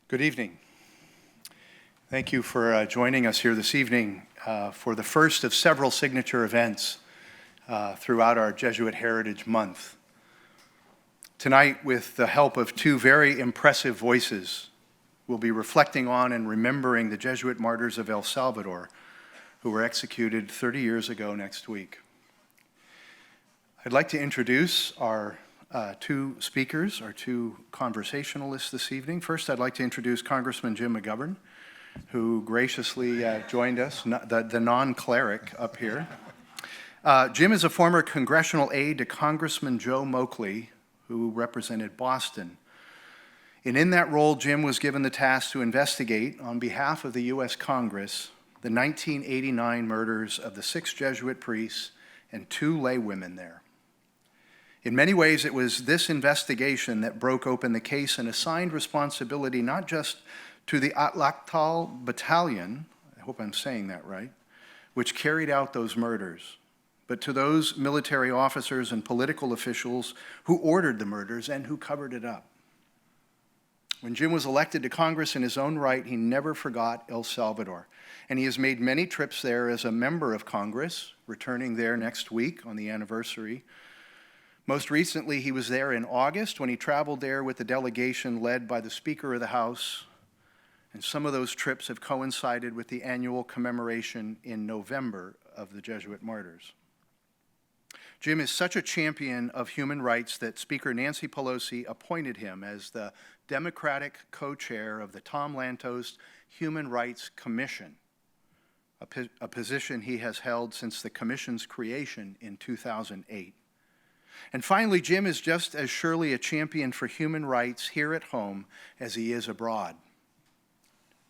Good evening. Thank you for joining us here this evening for the first of several signature events throughout our Jesuit Heritage Month. Tonight, with the help of two very impressive voices, we'll be reflecting on and remembering the Jesuit martyrs of El Salvador, who were executed 30 years ago next week. I'd like to introduce our two speakers, our two conversationalists this evening. First, I'd like to introduce Congressman Jim McGovern, who graciously joined us, the non-cleric up here. Jim is a former congressional aide to Congressman Joe Moakley, who represented Boston. And in that role, Jim was given the task to investigate, on behalf of the U.S. Congress, the 1989 murders of the 6 Jesuit priests and 2 laywomen there. In many ways, it was this investigation that broke open the case and assigned responsibility not just to the Atlactal Battalion, I hope I'm saying that right, which carried out those murders, but to those military officers and political officials who ordered the murders and who covered it up. When Jim was elected to Congress in his own right, he never forgot El Salvador, and he has made many trips there as a member of Congress, returning there next week on the anniversary. Most recently, he was there in August when he traveled there with a delegation led by the Speaker of the House, and some of those trips have coincided with the annual commemoration in November of the Jesuit martyrs. Jim is such a champion of human rights that Speaker Nancy Pelosi appointed him as the Democratic co-chair of the Tom Lantos Human Rights Commission, a position he has held since the commission's creation in 2008. And finally, Jim is just as surely a champion for human rights here at home as he is abroad,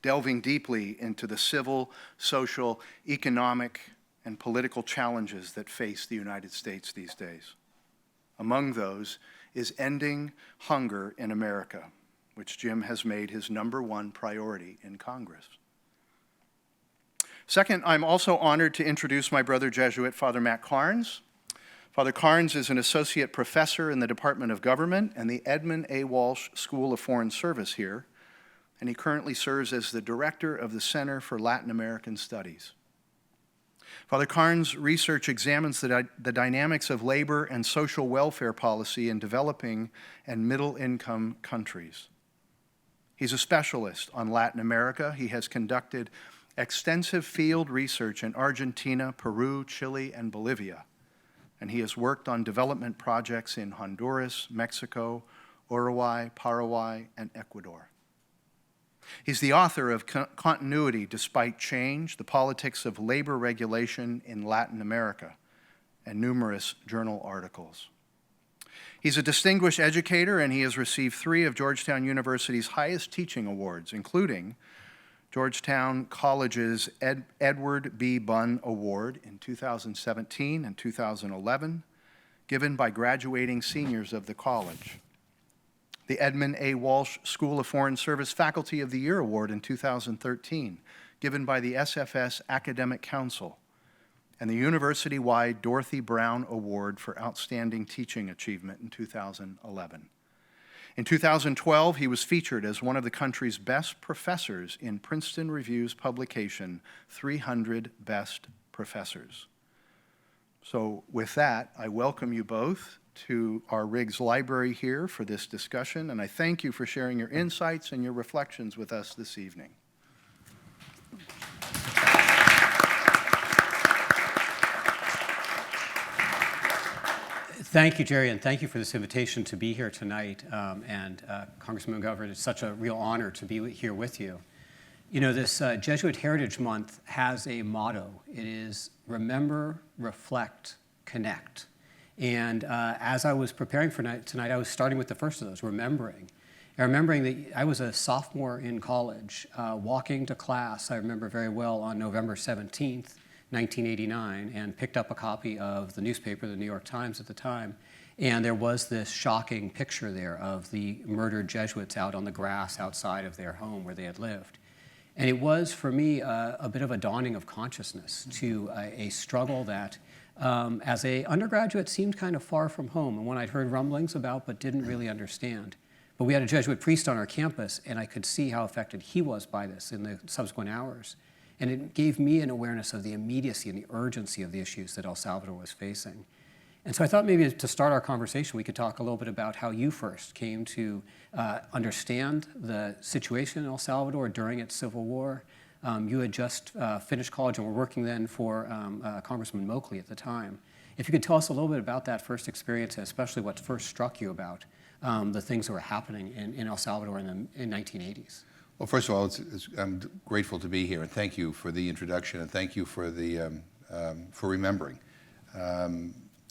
delving deeply into the civil, social, economic, and political challenges that face the United States these days. Among those is ending hunger in America, which Jim has made his #1 priority in Congress. Second, I'm also honored to introduce my brother Jesuit, Father Matt Carnes. Father Carnes is an associate professor in the Department of Government and the Edmund A. Walsh School of Foreign Service here, and he currently serves as the director of the Center for Latin American Studies. Father Carnes' research examines the dynamics of labor and social welfare policy in developing and middle-income countries. He's a specialist on Latin America. He has conducted extensive field research in Argentina, Peru, Chile, and Bolivia, and he has worked on development projects in Honduras, Mexico, Uruguay, Paraguay, and Ecuador. He's the author of Continuity Despite Change, The Politics of Labor Regulation in Latin America, and numerous journal articles. He's a distinguished educator, and he has received 3 of Georgetown University's highest teaching awards, including Georgetown College's Edward B. Bunn Award in 2017 and 2011, given by graduating seniors of the college. The Edmund A. Walsh School of Foreign Service Faculty of the Year Award in 2013, given by the SFS Academic Council, and the university-wide Dorothy Brown Award for Outstanding Teaching Achievement in 2011. In 2012, he was featured as one of the country's best professors in Princeton Review's publication, 300 Best Professors. So with that, I welcome you both to our Riggs Library here for this discussion, and I thank you for sharing your insights and your reflections with us this evening. Thank you, Jerry, and thank you for this invitation to be here tonight. Congressman McGovern, it's such a real honor to be here with you. You know, this Jesuit Heritage Month has a motto. It is remember, reflect, connect. And as I was preparing for tonight, I was starting with the first of those, remembering. And remembering that I was a sophomore in college, walking to class, I remember very well, on November 17th, 1989, and picked up a copy of the newspaper, the New York Times at the time, and there was this shocking picture there of the murdered Jesuits out on the grass outside of their home where they had lived. And it was, for me, a bit of a dawning of consciousness to a struggle that, as an undergraduate, seemed kind of far from home, and one I'd heard rumblings about but didn't really understand. But we had a Jesuit priest on our campus, and I could see how affected he was by this in the subsequent hours. And it gave me an awareness of the immediacy and the urgency of the issues that El Salvador was facing. And so I thought maybe to start our conversation, we could talk a little bit about how you first came to understand the situation in El Salvador during its civil war. You had just finished college and were working then for Congressman Moakley at the time. If you could tell us a little bit about that first experience, and especially what first struck you about the things that were happening in El Salvador in 1980s. Well, first of all, I'm grateful to be here, and thank you for the introduction, and thank you for for remembering.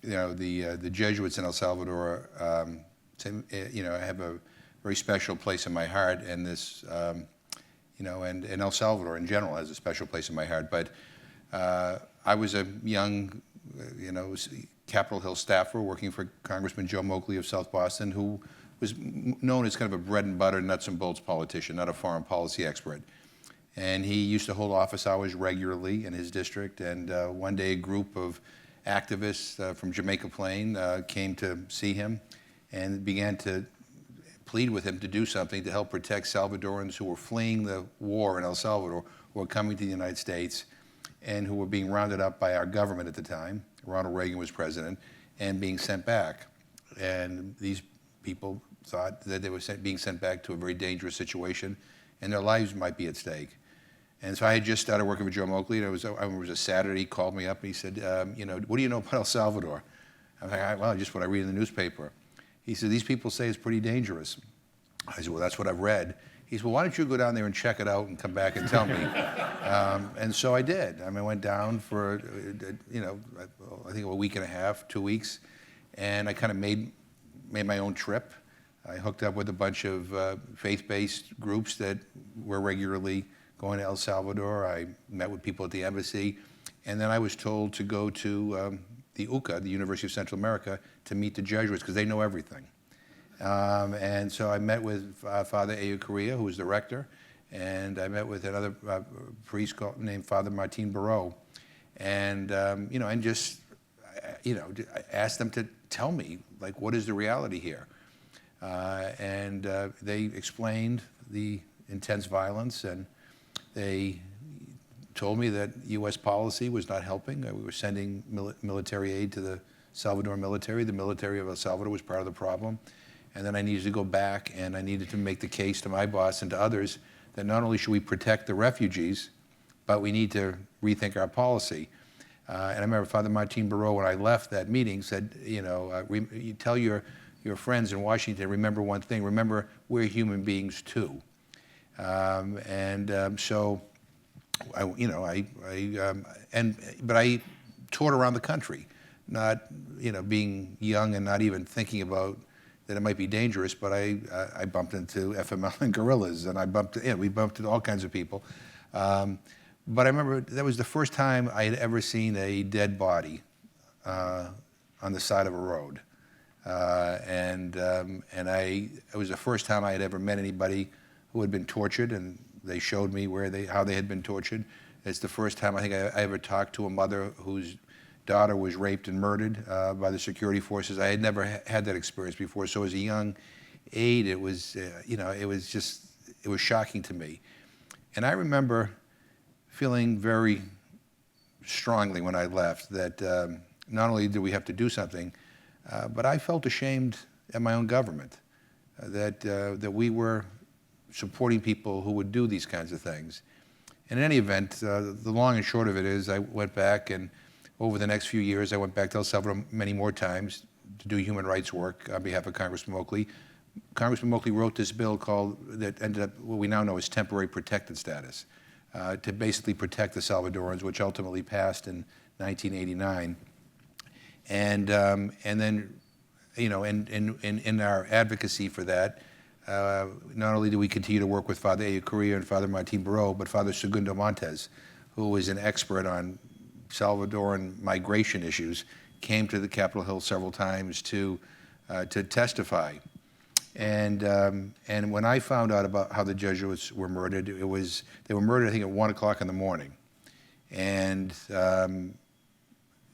The Jesuits in El Salvador, have a very special place in my heart, and this, and El Salvador in general has a special place in my heart. But I was a young, Capitol Hill staffer working for Congressman Joe Moakley of South Boston, who was known as kind of a bread and butter, nuts and bolts politician, not a foreign policy expert. And he used to hold office hours regularly in his district. And one day, a group of activists from Jamaica Plain came to see him and began to plead with him to do something to help protect Salvadorans who were fleeing the war in El Salvador, who were coming to the United States, and who were being rounded up by our government at the time. Ronald Reagan was president, and being sent back. And these people thought that they were being sent back to a very dangerous situation, and their lives might be at stake. And so I had just started working with Joe Moakley, and it was a Saturday. He called me up, and he said, what do you know about El Salvador? I was like, well, just what I read in the newspaper. He said, these people say it's pretty dangerous. I said, well, that's what I've read. He said, well, why don't you go down there and check it out and come back and tell me? And so I did. I went down for, I think a week and a half, 2 weeks, and I kind of made my own trip. I hooked up with a bunch of faith-based groups that were regularly going to El Salvador. I met with people at the embassy, and then I was told to go to the UCA, the University of Central America, to meet the Jesuits, because they know everything. And so I met with Father Correa, who was the rector, and I met with another priest named Father Martin Barreau, and and just I asked them to tell me, like, what is the reality here? And they explained the intense violence, and they told me that U.S. policy was not helping. We were sending military aid to the Salvadoran military. The military of El Salvador was part of the problem. And then I needed to go back, and I needed to make the case to my boss and to others that not only should we protect the refugees, but we need to rethink our policy. And I remember Father Martin Barreau, when I left that meeting, said, you tell your friends in Washington, remember one thing, remember we're human beings too. So, but I toured around the country, not, being young and not even thinking about that it might be dangerous, but I bumped into FML and guerrillas, and we bumped into all kinds of people. But I remember that was the first time I had ever seen a dead body on the side of a road. It was the first time I had ever met anybody who had been tortured, and they showed me how they had been tortured. It's the first time I think I ever talked to a mother whose daughter was raped and murdered by the security forces. I had never had that experience before. So as a young aide, it was, it was shocking to me. And I remember feeling very strongly when I left that not only did we have to do something, but I felt ashamed at my own government that we were supporting people who would do these kinds of things. And in any event, the long and short of it is I went back, and over the next few years, I went back to El Salvador many more times to do human rights work on behalf of Congressman Moakley. Congressman Moakley wrote this bill that ended up what we now know as temporary protected status, to basically protect the Salvadorans, which ultimately passed in 1989. And then, in our advocacy for that, not only do we continue to work with Father Correa and Father Martin Barreau, but Father Segundo Montes, who is an expert on Salvadoran migration issues, came to the Capitol Hill several times to testify. And when I found out about how the Jesuits were murdered, they were murdered, I think, at 1 o'clock in the morning. And at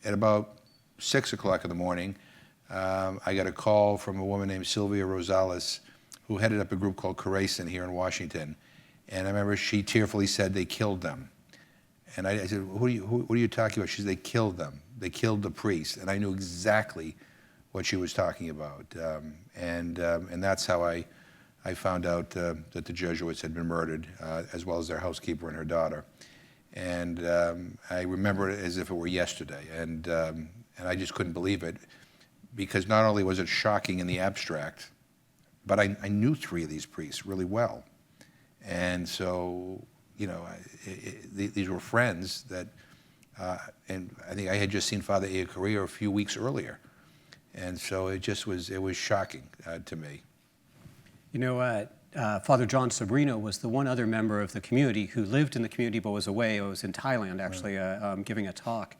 about 6 o'clock in the morning, I got a call from a woman named Sylvia Rosales, who headed up a group called Carson here in Washington. And I remember she tearfully said they killed them. And I said, what are you talking about? She said, they killed them. They killed the priest. And I knew exactly what she was talking about. And that's how I found out that the Jesuits had been murdered, as well as their housekeeper and her daughter. And I remember it as if it were yesterday. And I just couldn't believe it, because not only was it shocking in the abstract, but I knew 3 of these priests really well. And so, you know, these were friends that, and I think I had just seen Father Echeverria a few weeks earlier. And so it was shocking to me. You know, Father John Sobrino was the one other member of the community who lived in the community but was away. I was in Thailand, actually, giving a talk.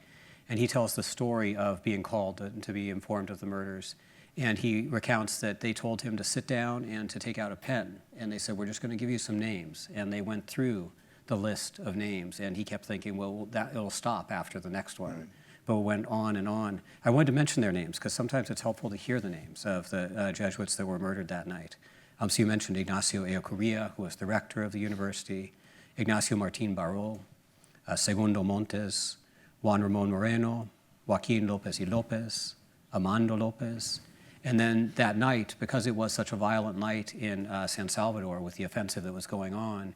And he tells the story of being called to be informed of the murders. And he recounts that they told him to sit down and to take out a pen. And they said, we're just going to give you some names. And they went through the list of names. And he kept thinking, well, it'll stop after the next one. Right. But it went on and on. I wanted to mention their names because sometimes it's helpful to hear the names of the Jesuits that were murdered that night. So you mentioned Ignacio Echeverria, who was the rector of the university, Ignacio Martin Baró, Segundo Montes, Juan Ramon Moreno, Joaquin Lopez y Lopez, Amando Lopez. And then that night, because it was such a violent night in San Salvador with the offensive that was going on,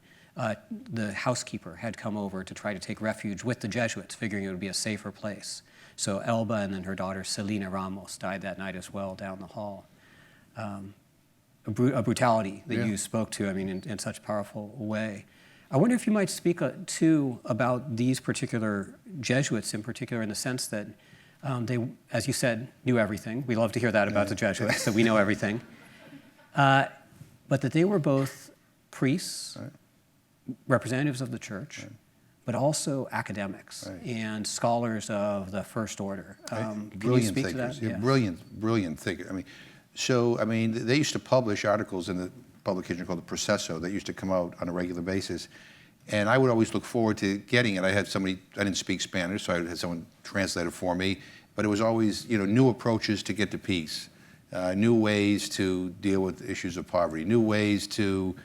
the housekeeper had come over to try to take refuge with the Jesuits, figuring it would be a safer place. So Elba and then her daughter Selena Ramos died that night as well down the hall. A brutality that you spoke to, I mean, in such a powerful way. I wonder if you might speak too about these particular Jesuits in particular, in the sense that they, as you said, knew everything. We love to hear that about the Jesuits, that we know everything. But that they were both priests, representatives of the church, but also academics and scholars of the First Order. Can you speak to that? Yeah. Brilliant thinkers. I mean, they used to publish articles in the publication called the Proceso that used to come out on a regular basis. And I would always look forward to getting it. I didn't speak Spanish, so I had someone translate it for me. But it was always, new approaches to get to peace, new ways to deal with issues of poverty, new ways to,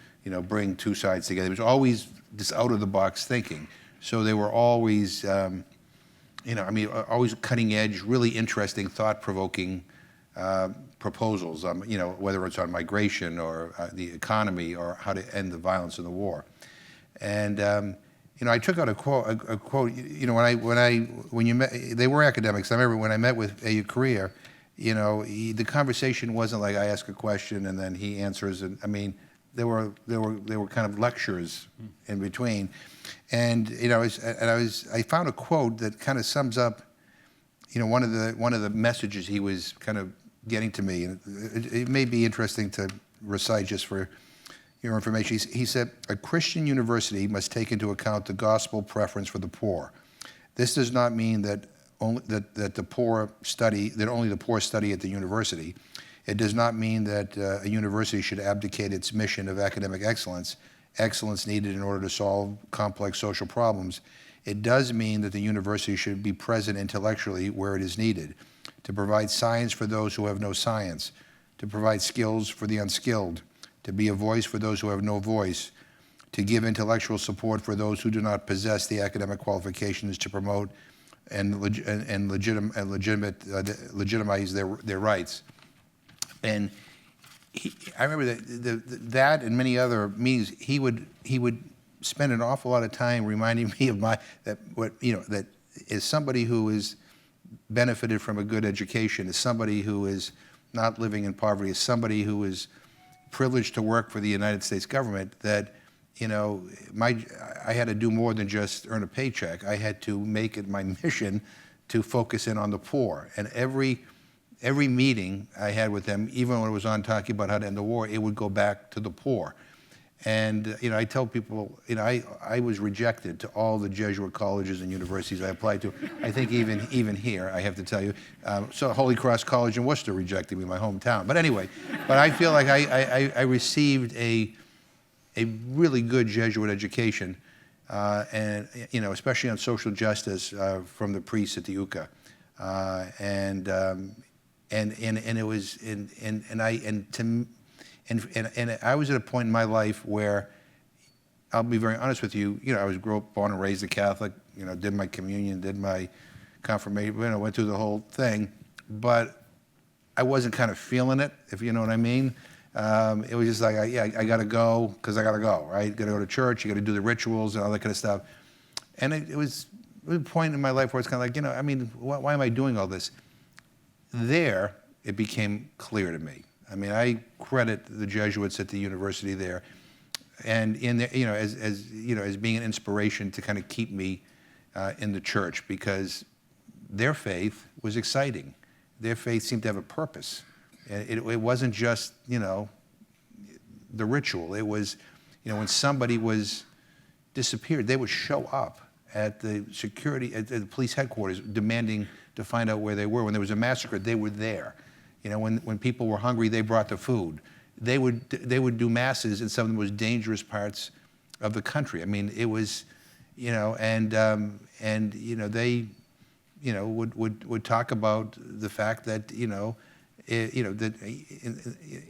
bring two sides together. It was always this out-of-the-box thinking. So they were always, always cutting edge, really interesting, thought-provoking proposals, whether it's on migration or the economy or how to end the violence in the war. And I took out a quote. When you met, they were academics. I remember when I met with Echeverria, the conversation wasn't like I ask a question and then he answers. And I mean, there were kind of lectures in between. And I found a quote that kind of sums up, one of the messages he was kind of getting to me, and it may be interesting to recite just for your information. He said, "A Christian university must take into account the gospel preference for the poor. This does not mean that only the poor study at the university. It does not mean that a university should abdicate its mission of academic excellence needed in order to solve complex social problems. It does mean that the university should be present intellectually where it is needed, to provide science for those who have no science, to provide skills for the unskilled, to be a voice for those who have no voice, to give intellectual support for those who do not possess the academic qualifications to promote and legitimize their rights." And I remember that and many other meetings, he would spend an awful lot of time reminding me of that as somebody who is benefited from a good education, as somebody who is not living in poverty, as somebody who is privileged to work for the United States government, that I had to do more than just earn a paycheck. I had to make it my mission to focus in on the poor. And every meeting I had with them, even when it was on talking about how to end the war, it would go back to the poor. And I tell people, I was rejected to all the Jesuit colleges and universities I applied to. I think even here, I have to tell you, so Holy Cross College in Worcester rejected me, my hometown. But anyway, I feel like I received a really good Jesuit education, and especially on social justice from the priests at the UCA, and it was And I was at a point in my life where, I'll be very honest with you, I was born and raised a Catholic, did my communion, did my confirmation, went through the whole thing, but I wasn't kind of feeling it, if you know what I mean. It was just like, I got to go because I got to go, right? Got to go to church, you got to do the rituals and all that kind of stuff. And it was a point in my life where it's kind of like, why am I doing all this? There, it became clear to me. I credit the Jesuits at the university there, and as being an inspiration to kind of keep me in the church, because their faith was exciting. Their faith seemed to have a purpose. And it wasn't just, the ritual. It was, when somebody was disappeared, they would show up at the security, at the police headquarters, demanding to find out where they were. When there was a massacre, they were there. When people were hungry, they brought the food. They would do masses in some of the most dangerous parts of the country. It was, they, would talk about the fact that, that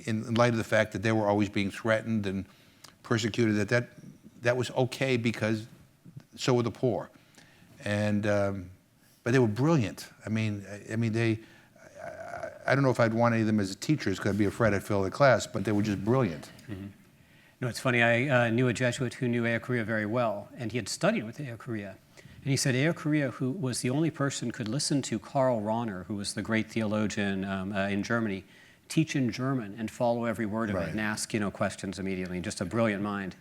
in light of the fact that they were always being threatened and persecuted, that was okay because so were the poor. And but they were brilliant. I don't know if I'd want any of them as teachers because I'd be afraid I'd fail the class, but they were just brilliant. Mm-hmm. It's funny, I knew a Jesuit who knew Eocharia very well, and he had studied with Eocharia. And he said Eocharia, who was the only person could listen to Karl Rahner, who was the great theologian in Germany, teach in German and follow every word of it and ask questions immediately. Just a brilliant mind.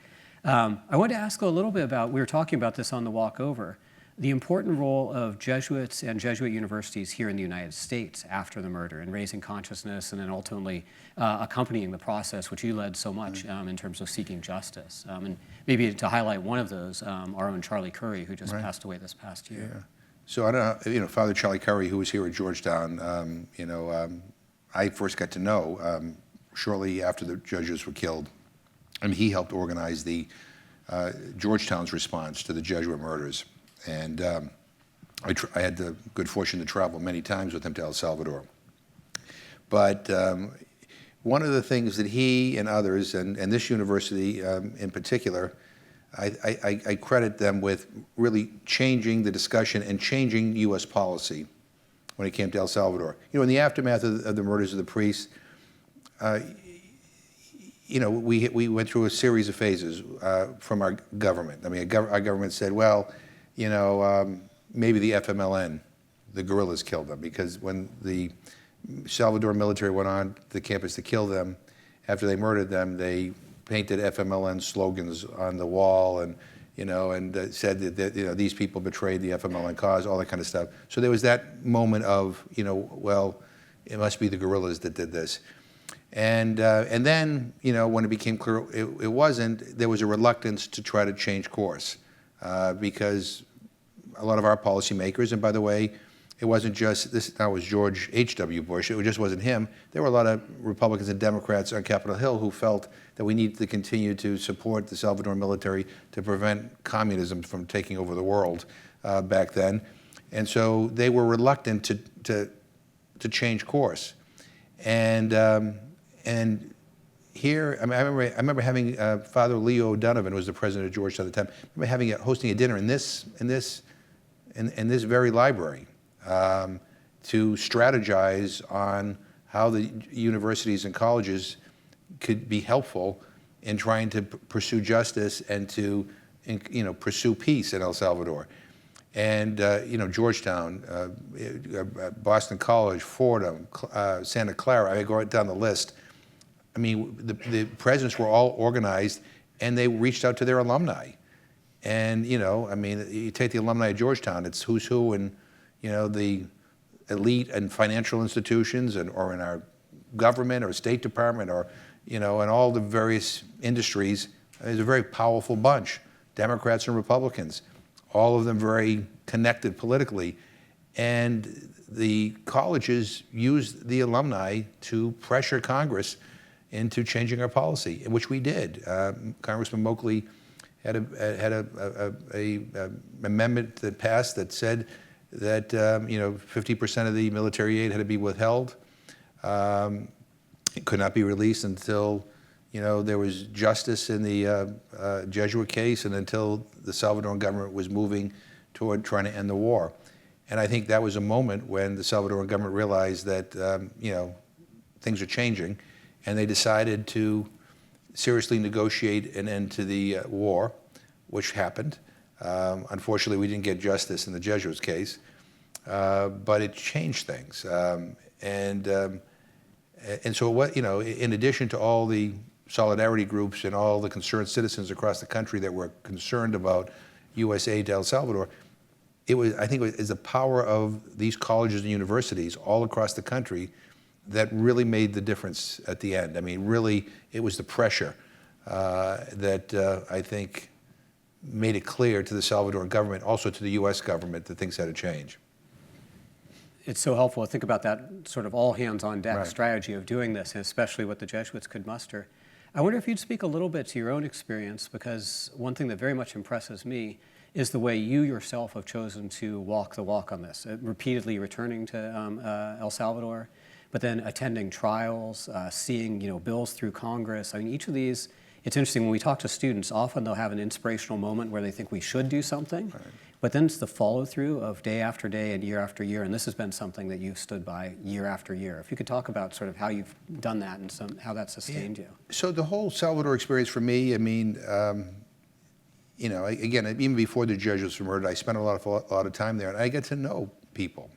I wanted to ask a little bit about, we were talking about this on the walk over, the important role of Jesuits and Jesuit universities here in the United States after the murder in raising consciousness and then ultimately accompanying the process, which you led so much in terms of seeking justice. And maybe to highlight one of those, our own Charlie Curry, who just passed away this past year. Yeah. So I don't know, Father Charlie Curry, who was here at Georgetown, I first got to know shortly after the Jesuits were killed. He helped organize the Georgetown's response to the Jesuit murders. And I had the good fortune to travel many times with him to El Salvador. But one of the things that he and others, and this university in particular, I credit them with really changing the discussion and changing U.S. policy when it came to El Salvador. In the aftermath of the murders of the priests, we went through a series of phases from our government. Our government said, well, maybe the FMLN, the guerrillas killed them, because when the Salvador military went on the campus to kill them, after they murdered them, they painted FMLN slogans on the wall and said that these people betrayed the FMLN cause, all that kind of stuff. So there was that moment of, well, it must be the guerrillas that did this. And then, when it became clear it wasn't, there was a reluctance to try to change course. Because a lot of our policymakers, and by the way, it wasn't just, this now was George H.W. Bush, it just wasn't him. There were a lot of Republicans and Democrats on Capitol Hill who felt that we needed to continue to support the Salvadoran military to prevent communism from taking over the world back then. And so they were reluctant to change course. And here, I remember having Father Leo Donovan, who was the president of Georgetown at the time. I remember hosting a dinner in this very library to strategize on how the universities and colleges could be helpful in trying to pursue justice and to pursue peace in El Salvador. And Georgetown, Boston College, Fordham, Santa Clara. I go right down the list. The presidents were all organized, and they reached out to their alumni. And, you take the alumni of Georgetown, it's who's who in, the elite and financial institutions or in our government or State Department or, in all the various industries. It's a very powerful bunch, Democrats and Republicans, all of them very connected politically. And the colleges used the alumni to pressure Congress into changing our policy, which we did. Congressman Moakley had a amendment that passed that said that 50% of the military aid had to be withheld. It could not be released until there was justice in the Jesuit case, and until the Salvadoran government was moving toward trying to end the war. And I think that was a moment when the Salvadoran government realized that, things are changing, and they decided to seriously negotiate an end to the war, which happened. Unfortunately, we didn't get justice in the Jesuits case, but it changed things. And so what, in addition to all the solidarity groups and all the concerned citizens across the country that were concerned about U.S. aid to El Salvador, I think it was the power of these colleges and universities all across the country that really made the difference at the end. I mean, really, it was the pressure that I think made it clear to the Salvadoran government, also to the U.S. government, that things had to change. It's so helpful to think about that sort of all hands on deck Right. strategy of doing this, and especially what the Jesuits could muster. I wonder if you'd speak a little bit to your own experience, because one thing that very much impresses me is the way you yourself have chosen to walk the walk on this, repeatedly returning to El Salvador, but then attending trials, seeing bills through Congress. I mean, each of these, it's interesting, when we talk to students, often they'll have an inspirational moment where they think we should do something, Right. but then it's the follow-through of day after day and year after year, and this has been something that you've stood by year after year. If you could talk about sort of how you've done that and how that sustained you. So the whole Salvador experience for me, I mean, again, even before the Jesuits were murdered, I spent a lot of time there, and I get to know people.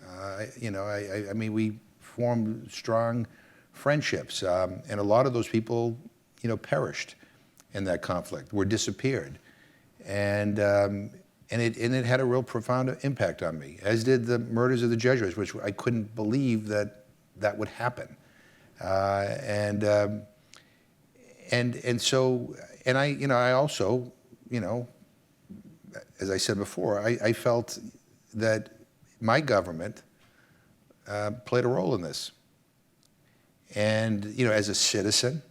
I mean, we formed strong friendships, and a lot of those people, perished in that conflict, were disappeared, and it had a real profound impact on me, as did the murders of the Jesuits, which I couldn't believe that would happen, and I also, as I said before, I felt that my government played a role in this. And, as a citizen,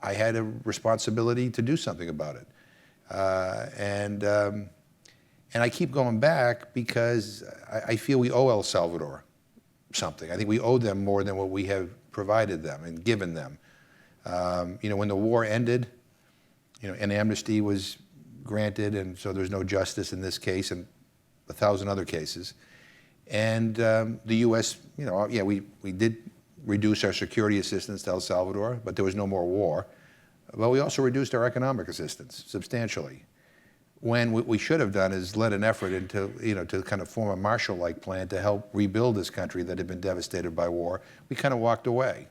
I had a responsibility to do something about it. And I keep going back because I feel we owe El Salvador something. I think we owe them more than what we have provided them and given them. When the war ended, an amnesty was granted, and so there's no justice in this case and 1,000 other cases. And the U.S., we did reduce our security assistance to El Salvador, but there was no more war. But we also reduced our economic assistance substantially. When what we should have done is led an effort into, to kind of form a Marshall-like plan to help rebuild this country that had been devastated by war. We kind of walked away,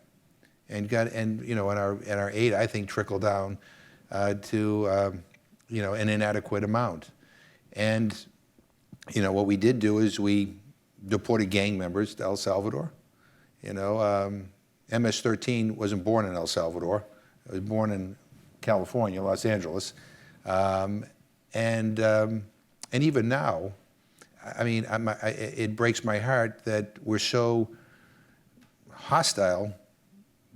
and our aid, I think, trickled down to an inadequate amount. And what we did do is we deported gang members to El Salvador. MS-13 wasn't born in El Salvador. It was born in California, Los Angeles. And even now, I mean, it breaks my heart that we're so hostile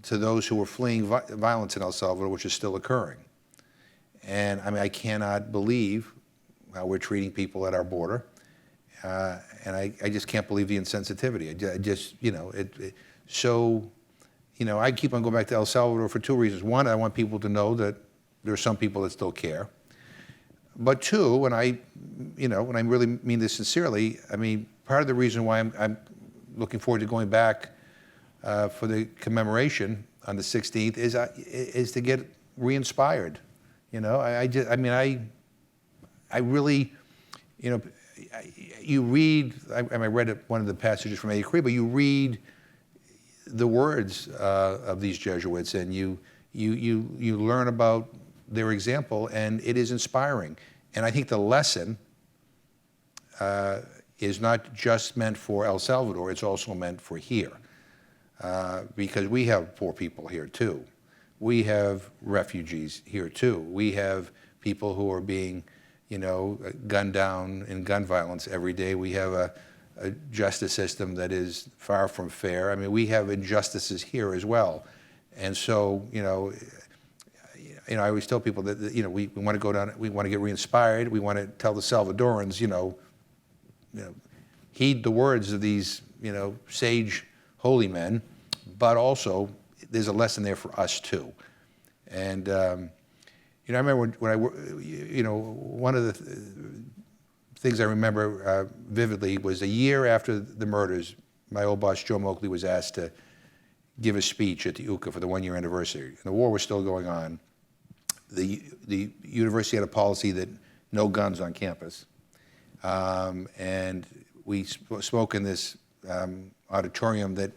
to those who are fleeing violence in El Salvador, which is still occurring. And I mean, I cannot believe how we're treating people at our border. And I just can't believe the insensitivity. I keep on going back to El Salvador for two reasons. One, I want people to know that there are some people that still care. But two, and I really mean this sincerely, I mean, part of the reason why I'm looking forward to going back for the commemoration on the 16th is to get re-inspired. I really, you read, I read one of the passages from A. Creed, but you read the words of these Jesuits, and you learn about their example, and it is inspiring. And I think the lesson is not just meant for El Salvador, it's also meant for here. Because we have poor people here too. We have refugees here too. We have people who are being, gunned down in gun violence every day. We have a justice system that is far from fair. I mean, we have injustices here as well. And so, I always tell people that, we want to go down, we want to get re-inspired. We want to tell the Salvadorans, heed the words of these, sage holy men, but also there's a lesson there for us too. And I remember when one of the things I remember vividly was a year after the murders, my old boss Joe Moakley was asked to give a speech at the UCA for the one-year anniversary. And the war was still going on. The university had a policy that no guns on campus. And we spoke in this auditorium that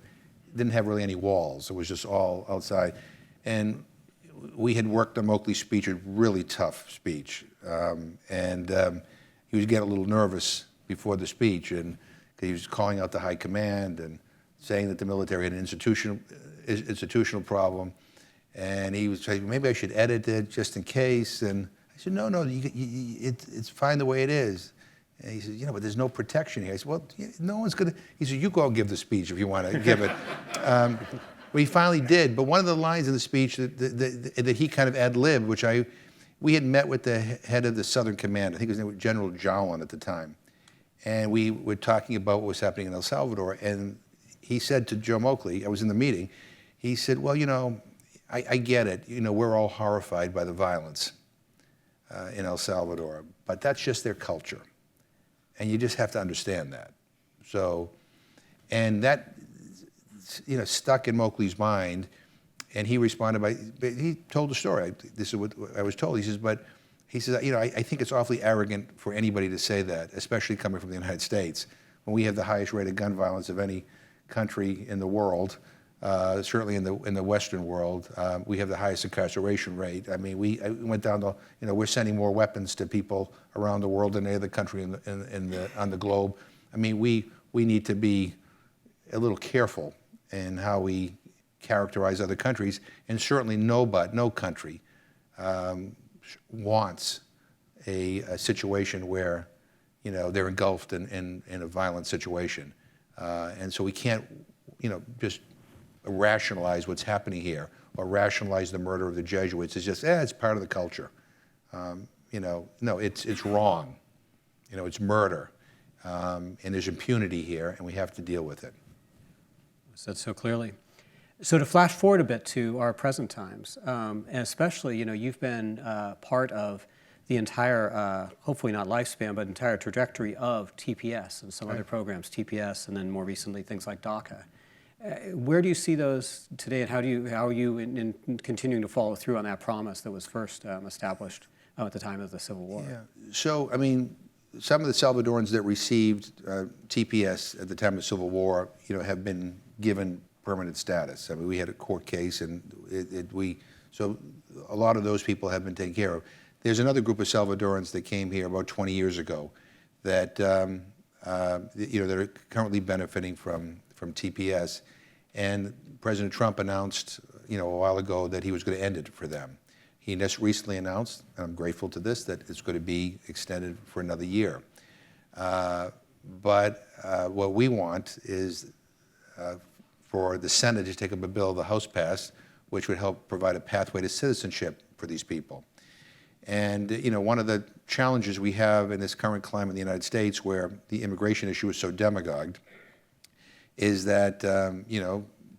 didn't have really any walls. It was just all outside. And we had worked on Moakley's speech, a really tough speech. He was getting a little nervous before the speech, and he was calling out the high command and saying that the military had an institutional problem. And he was saying, maybe I should edit it just in case. And I said, no, it's fine the way it is. And he said, but there's no protection here. I said, well, no one's going to. He said, you go and give the speech if you want to give it. Well, he finally did. But one of the lines in the speech that he kind of ad-libbed, which we had met with the head of the Southern Command. I think his name was General Jowlin at the time. And we were talking about what was happening in El Salvador. And he said to Joe Moakley, I was in the meeting, he said, well, I get it. We're all horrified by the violence in El Salvador, but that's just their culture. And you just have to understand that. So, and that, stuck in Moakley's mind, and he responded he told the story. This is what I was told. He says, I think it's awfully arrogant for anybody to say that, especially coming from the United States, when we have the highest rate of gun violence of any country in the world. Certainly in the Western world, we have the highest incarceration rate. I mean, we went down to, we're sending more weapons to people around the world than any other country on the globe. I mean, we need to be a little careful in how we characterize other countries, and certainly no country wants a situation where, they're engulfed in a violent situation, and so we can't, just rationalize what's happening here or rationalize the murder of the Jesuits. It's just, it's part of the culture. No, it's wrong. It's murder. And there's impunity here, and we have to deal with it. Said so clearly. So to flash forward a bit to our present times, and especially, you've been part of the entire, hopefully not lifespan, but entire trajectory of TPS and some other programs, TPS, and then more recently things like DACA. Where do you see those today, and how are you in continuing to follow through on that promise that was first established at the time of the Civil War? Yeah. So, I mean, some of the Salvadorans that received TPS at the time of the Civil War, have been given permanent status. I mean, we had a court case, and so a lot of those people have been taken care of. There's another group of Salvadorans that came here about 20 years ago that that are currently benefiting from TPS, and President Trump announced, a while ago that he was going to end it for them. He just recently announced, and I'm grateful to this, that it's going to be extended for another year. But what we want is for the Senate to take up a bill the House passed, which would help provide a pathway to citizenship for these people. And one of the challenges we have in this current climate in the United States, where the immigration issue is so demagogued, is that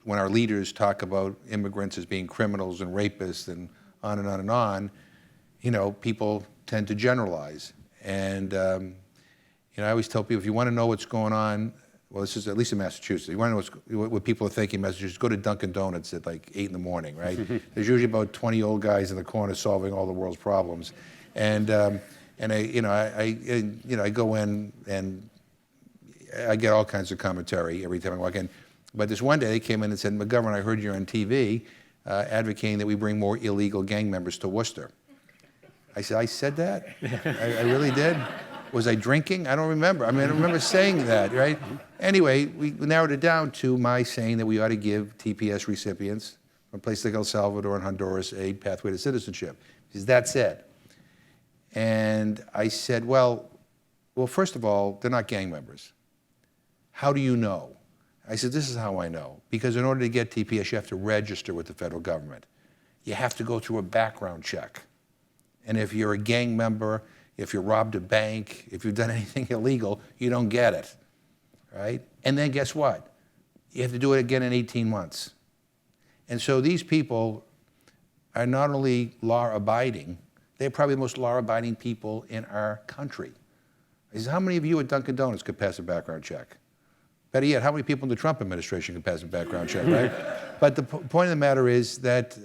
when our leaders talk about immigrants as being criminals and rapists and on and on and on, people tend to generalize. And I always tell people, if you want to know what's going on, well, this is at least in Massachusetts. You want to know what people are thinking in Massachusetts, go to Dunkin' Donuts at like 8 in the morning, right? There's usually about 20 old guys in the corner solving all the world's problems, and I go in and I get all kinds of commentary every time I walk in. But this one day they came in and said, McGovern, I heard you're on TV advocating that we bring more illegal gang members to Worcester. I said, I said that? I really did? Was I drinking? I don't remember. I mean, I don't remember saying that, right? Anyway, we narrowed it down to my saying that we ought to give TPS recipients from places like El Salvador and Honduras a pathway to citizenship. He says, that's it. And I said, well, first of all, they're not gang members. How do you know? I said, this is how I know. Because in order to get TPS, you have to register with the federal government. You have to go through a background check. And if you're a gang member, if you robbed a bank, if you've done anything illegal, you don't get it, right? And then guess what? You have to do it again in 18 months. And so these people are not only law-abiding, they're probably the most law-abiding people in our country. I said, how many of you at Dunkin' Donuts could pass a background check? Better yet, how many people in the Trump administration could pass a background check, right? But the point of the matter is that,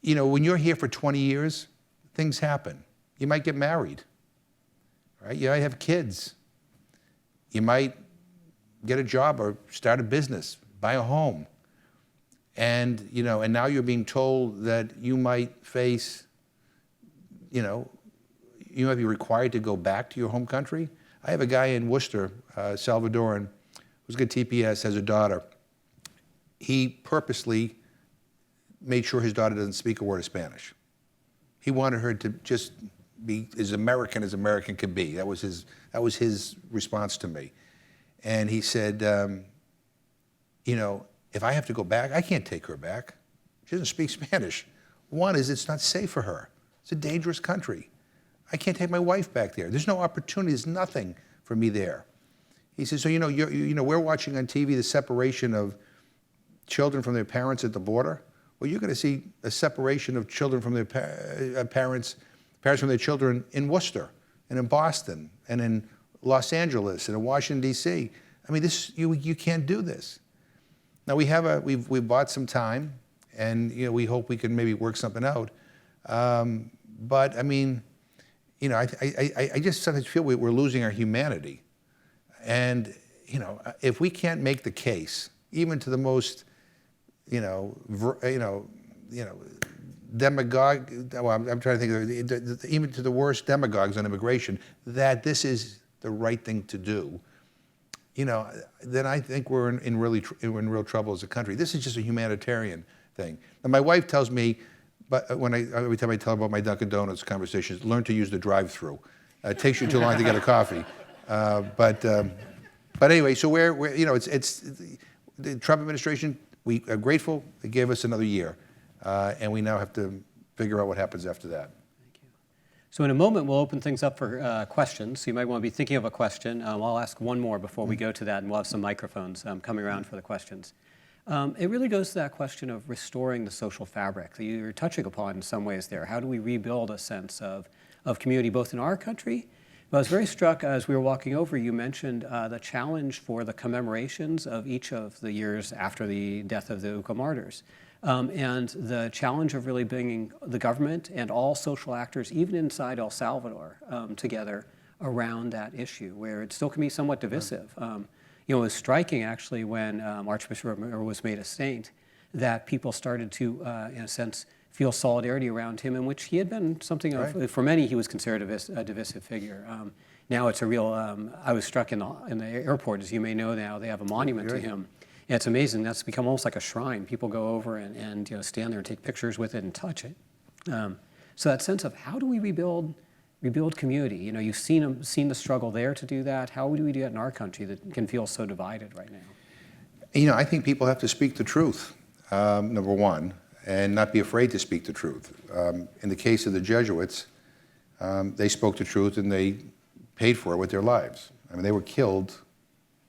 you know, when you're here for 20 years, things happen. You might get married, right? You might have kids. You might get a job or start a business, buy a home. And, you know, and now you're being told that you might face, you know, you might be required to go back to your home country. I have a guy in Worcester, Salvadoran, who's got TPS, has a daughter. He purposely made sure his daughter doesn't speak a word of Spanish. He wanted her to just be as American could be. That was his response to me. And he said, you know, if I have to go back, I can't take her back. She doesn't speak Spanish. One is it's not safe for her. It's a dangerous country. I can't take my wife back there. There's no opportunity. There's nothing for me there. He says, so you know, we're watching on TV the separation of children from their parents at the border. Well, you're going to see a separation of children from their parents from their children in Worcester and in Boston and in Los Angeles and in Washington, D.C. I mean, you can't do this. Now we've bought some time, and you know, we hope we can maybe work something out. But I mean, you know, I just sometimes feel we're losing our humanity. And, you know, if we can't make the case, even to the most, demagogue, well, I'm trying to think of, even to the worst demagogues on immigration, that this is the right thing to do, you know, then I think we're in real trouble as a country. This is just a humanitarian thing. And my wife tells me, but every time I tell her about my Dunkin' Donuts conversations, learn to use the drive-through. It takes you too long to get a coffee. But anyway, so we're you know, it's the Trump administration. We are grateful they gave us another year, and we now have to figure out what happens after that. Thank you. So in a moment, we'll open things up for questions. So you might want to be thinking of a question. I'll ask one more before we go to that, and we'll have some microphones coming around for the questions. It really goes to that question of restoring the social fabric that you're touching upon in some ways there. How do we rebuild a sense of community both in our country? But I was very struck as we were walking over, you mentioned the challenge for the commemorations of each of the years after the death of the UCA martyrs. And the challenge of really bringing the government and all social actors, even inside El Salvador, together around that issue, where it still can be somewhat divisive. You know, it was striking, actually, when Archbishop Romero was made a saint, that people started to, in a sense, feel solidarity around him, in which he had been something of, for many, he was considered a divisive figure. Now it's a real, I was struck in the airport, as you may know now, they have a monument to him. And it's amazing, that's become almost like a shrine. People go over and you know, stand there and take pictures with it and touch it. So that sense of how do we rebuild community? You know, you've seen the struggle there to do that. How do we do that in our country that can feel so divided right now? You know, I think people have to speak the truth, number one, and not be afraid to speak the truth. In the case of the Jesuits, they spoke the truth and they paid for it with their lives. I mean, they were killed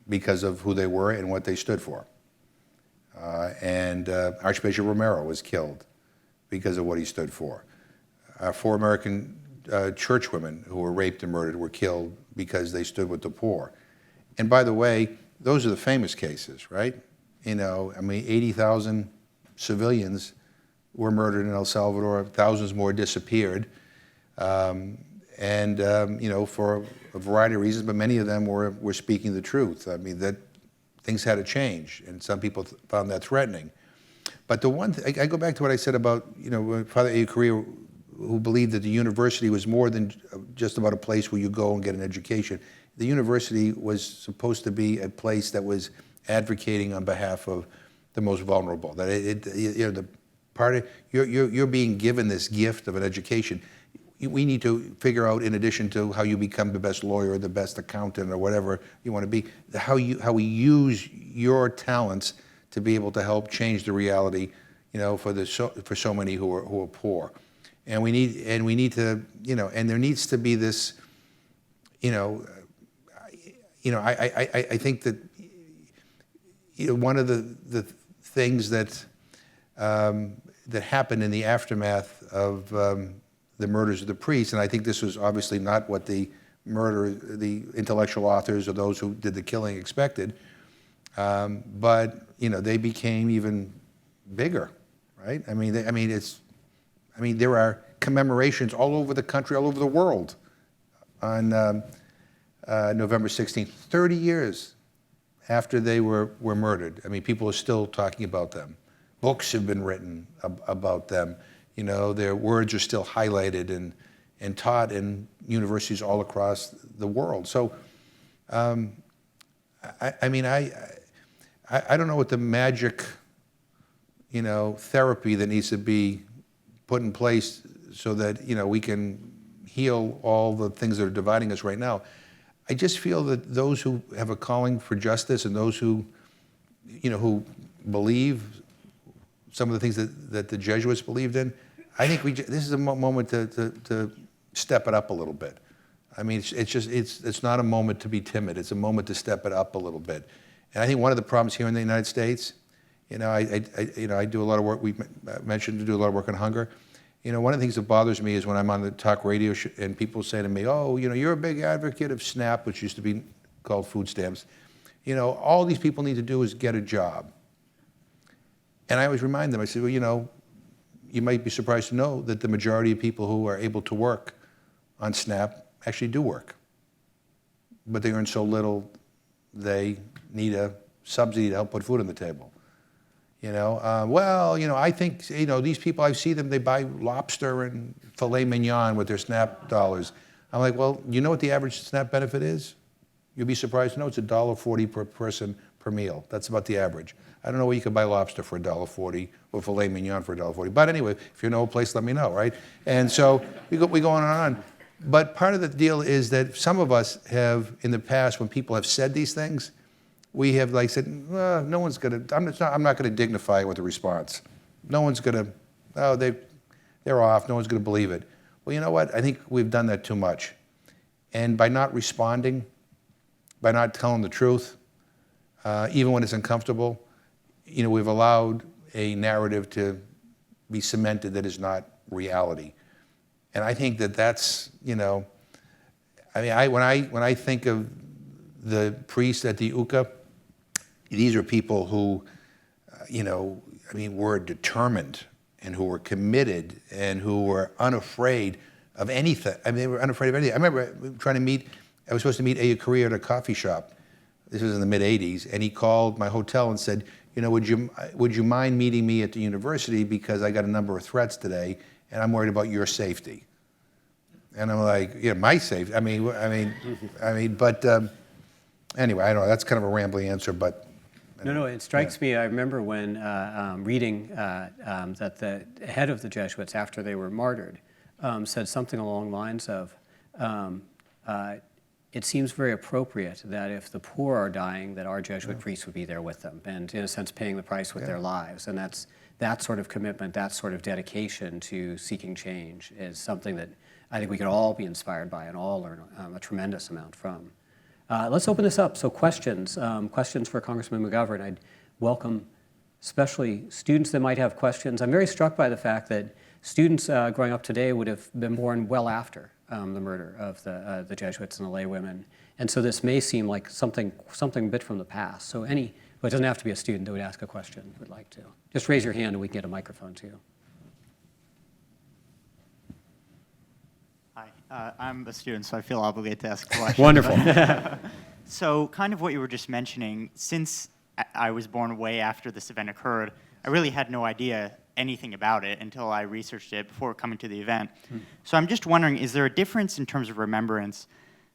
because of who they were and what they stood for. And Archbishop Romero was killed because of what he stood for. 4 American churchwomen who were raped and murdered were killed because they stood with the poor. And by the way, those are the famous cases, right? You know, I mean, 80,000 civilians were murdered in El Salvador, thousands more disappeared. You know, for a variety of reasons, but many of them were speaking the truth. I mean, that things had to change, and some people found that threatening. But the one thing, I go back to what I said about, you know, Father A. Correa, who believed that the university was more than just about a place where you go and get an education. The university was supposed to be a place that was advocating on behalf of the most vulnerable. That you know, the part of, you're being given this gift of an education. We need to figure out, in addition to how you become the best lawyer, the best accountant, or whatever you want to be, how we use your talents to be able to help change the reality, you know, for so many who are poor. And we need to, you know, and there needs to be this, I think that, you know, one of the things that that happened in the aftermath of the murders of the priests. And I think this was obviously not what the intellectual authors or those who did the killing expected. But they became even bigger, right? I mean, there are commemorations all over the country, all over the world on November 16th, 30 years after they were murdered. I mean, people are still talking about them. Books have been written about them. Their words are still highlighted and taught in universities all across the world. So, I don't know what the magic, therapy that needs to be put in place so that, we can heal all the things that are dividing us right now. I just feel that those who have a calling for justice and those who, who believe some of the things that the Jesuits believed in, I think this is a moment to step it up a little bit. I mean, it's not a moment to be timid. It's a moment to step it up a little bit. And I think one of the problems here in the United States, I do a lot of work. We mentioned to do a lot of work on hunger. One of the things that bothers me is when I'm on the talk radio and people say to me, "Oh, you're a big advocate of SNAP," which used to be called food stamps. All these people need to do is get a job. And I always remind them. I say, well, you might be surprised to know that the majority of people who are able to work on SNAP actually do work, but they earn so little they need a subsidy to help put food on the table. I think, these people, I see them, they buy lobster and filet mignon with their SNAP dollars. I'm like, well, you know what the average SNAP benefit is? You'll be surprised to know it's $1.40 per person per meal. That's about the average. I don't know where you could buy lobster for $1.40 or filet mignon for $1.40. But anyway, if you know a place, let me know, right? And so we go on and on. But part of the deal is that some of us have, in the past, when people have said these things, we have said, no one's going to, I'm not going to dignify it with a response. No one's going to, they're off, no one's going to believe it. Well, you know what? I think we've done that too much. And by not responding, by not telling the truth, even when it's uncomfortable, we've allowed a narrative to be cemented that is not reality. And I think that's, when I think of the priests at the UCA, these are people who, were determined and who were committed and who were unafraid of anything. They were unafraid of anything. I remember I was supposed to meet a career at a coffee shop. This was in the mid-'80s, and he called my hotel and said, would you mind meeting me at the university because I got a number of threats today, and I'm worried about your safety. And I'm like, my safety? But anyway, I don't know. That's kind of a rambling answer, but. No, it strikes me. I remember when reading that the head of the Jesuits, after they were martyred, said something along the lines of, it seems very appropriate that if the poor are dying, that our Jesuit priests would be there with them, and in a sense paying the price with their lives. And that sort of commitment, that sort of dedication to seeking change is something that I think we could all be inspired by and all learn a tremendous amount from. Let's open this up. So questions for Congressman McGovern. I'd welcome especially students that might have questions. I'm very struck by the fact that students growing up today would have been born well after the murder of the Jesuits and the laywomen. And so this may seem like something a bit from the past. So but it doesn't have to be a student that would ask a question who would like to. Just raise your hand and we can get a microphone to you. Hi, I'm a student, so I feel obligated to ask a question. Wonderful. So kind of what you were just mentioning, since I was born way after this event occurred, I really had no idea anything about it until I researched it before coming to the event. So I'm just wondering, is there a difference in terms of remembrance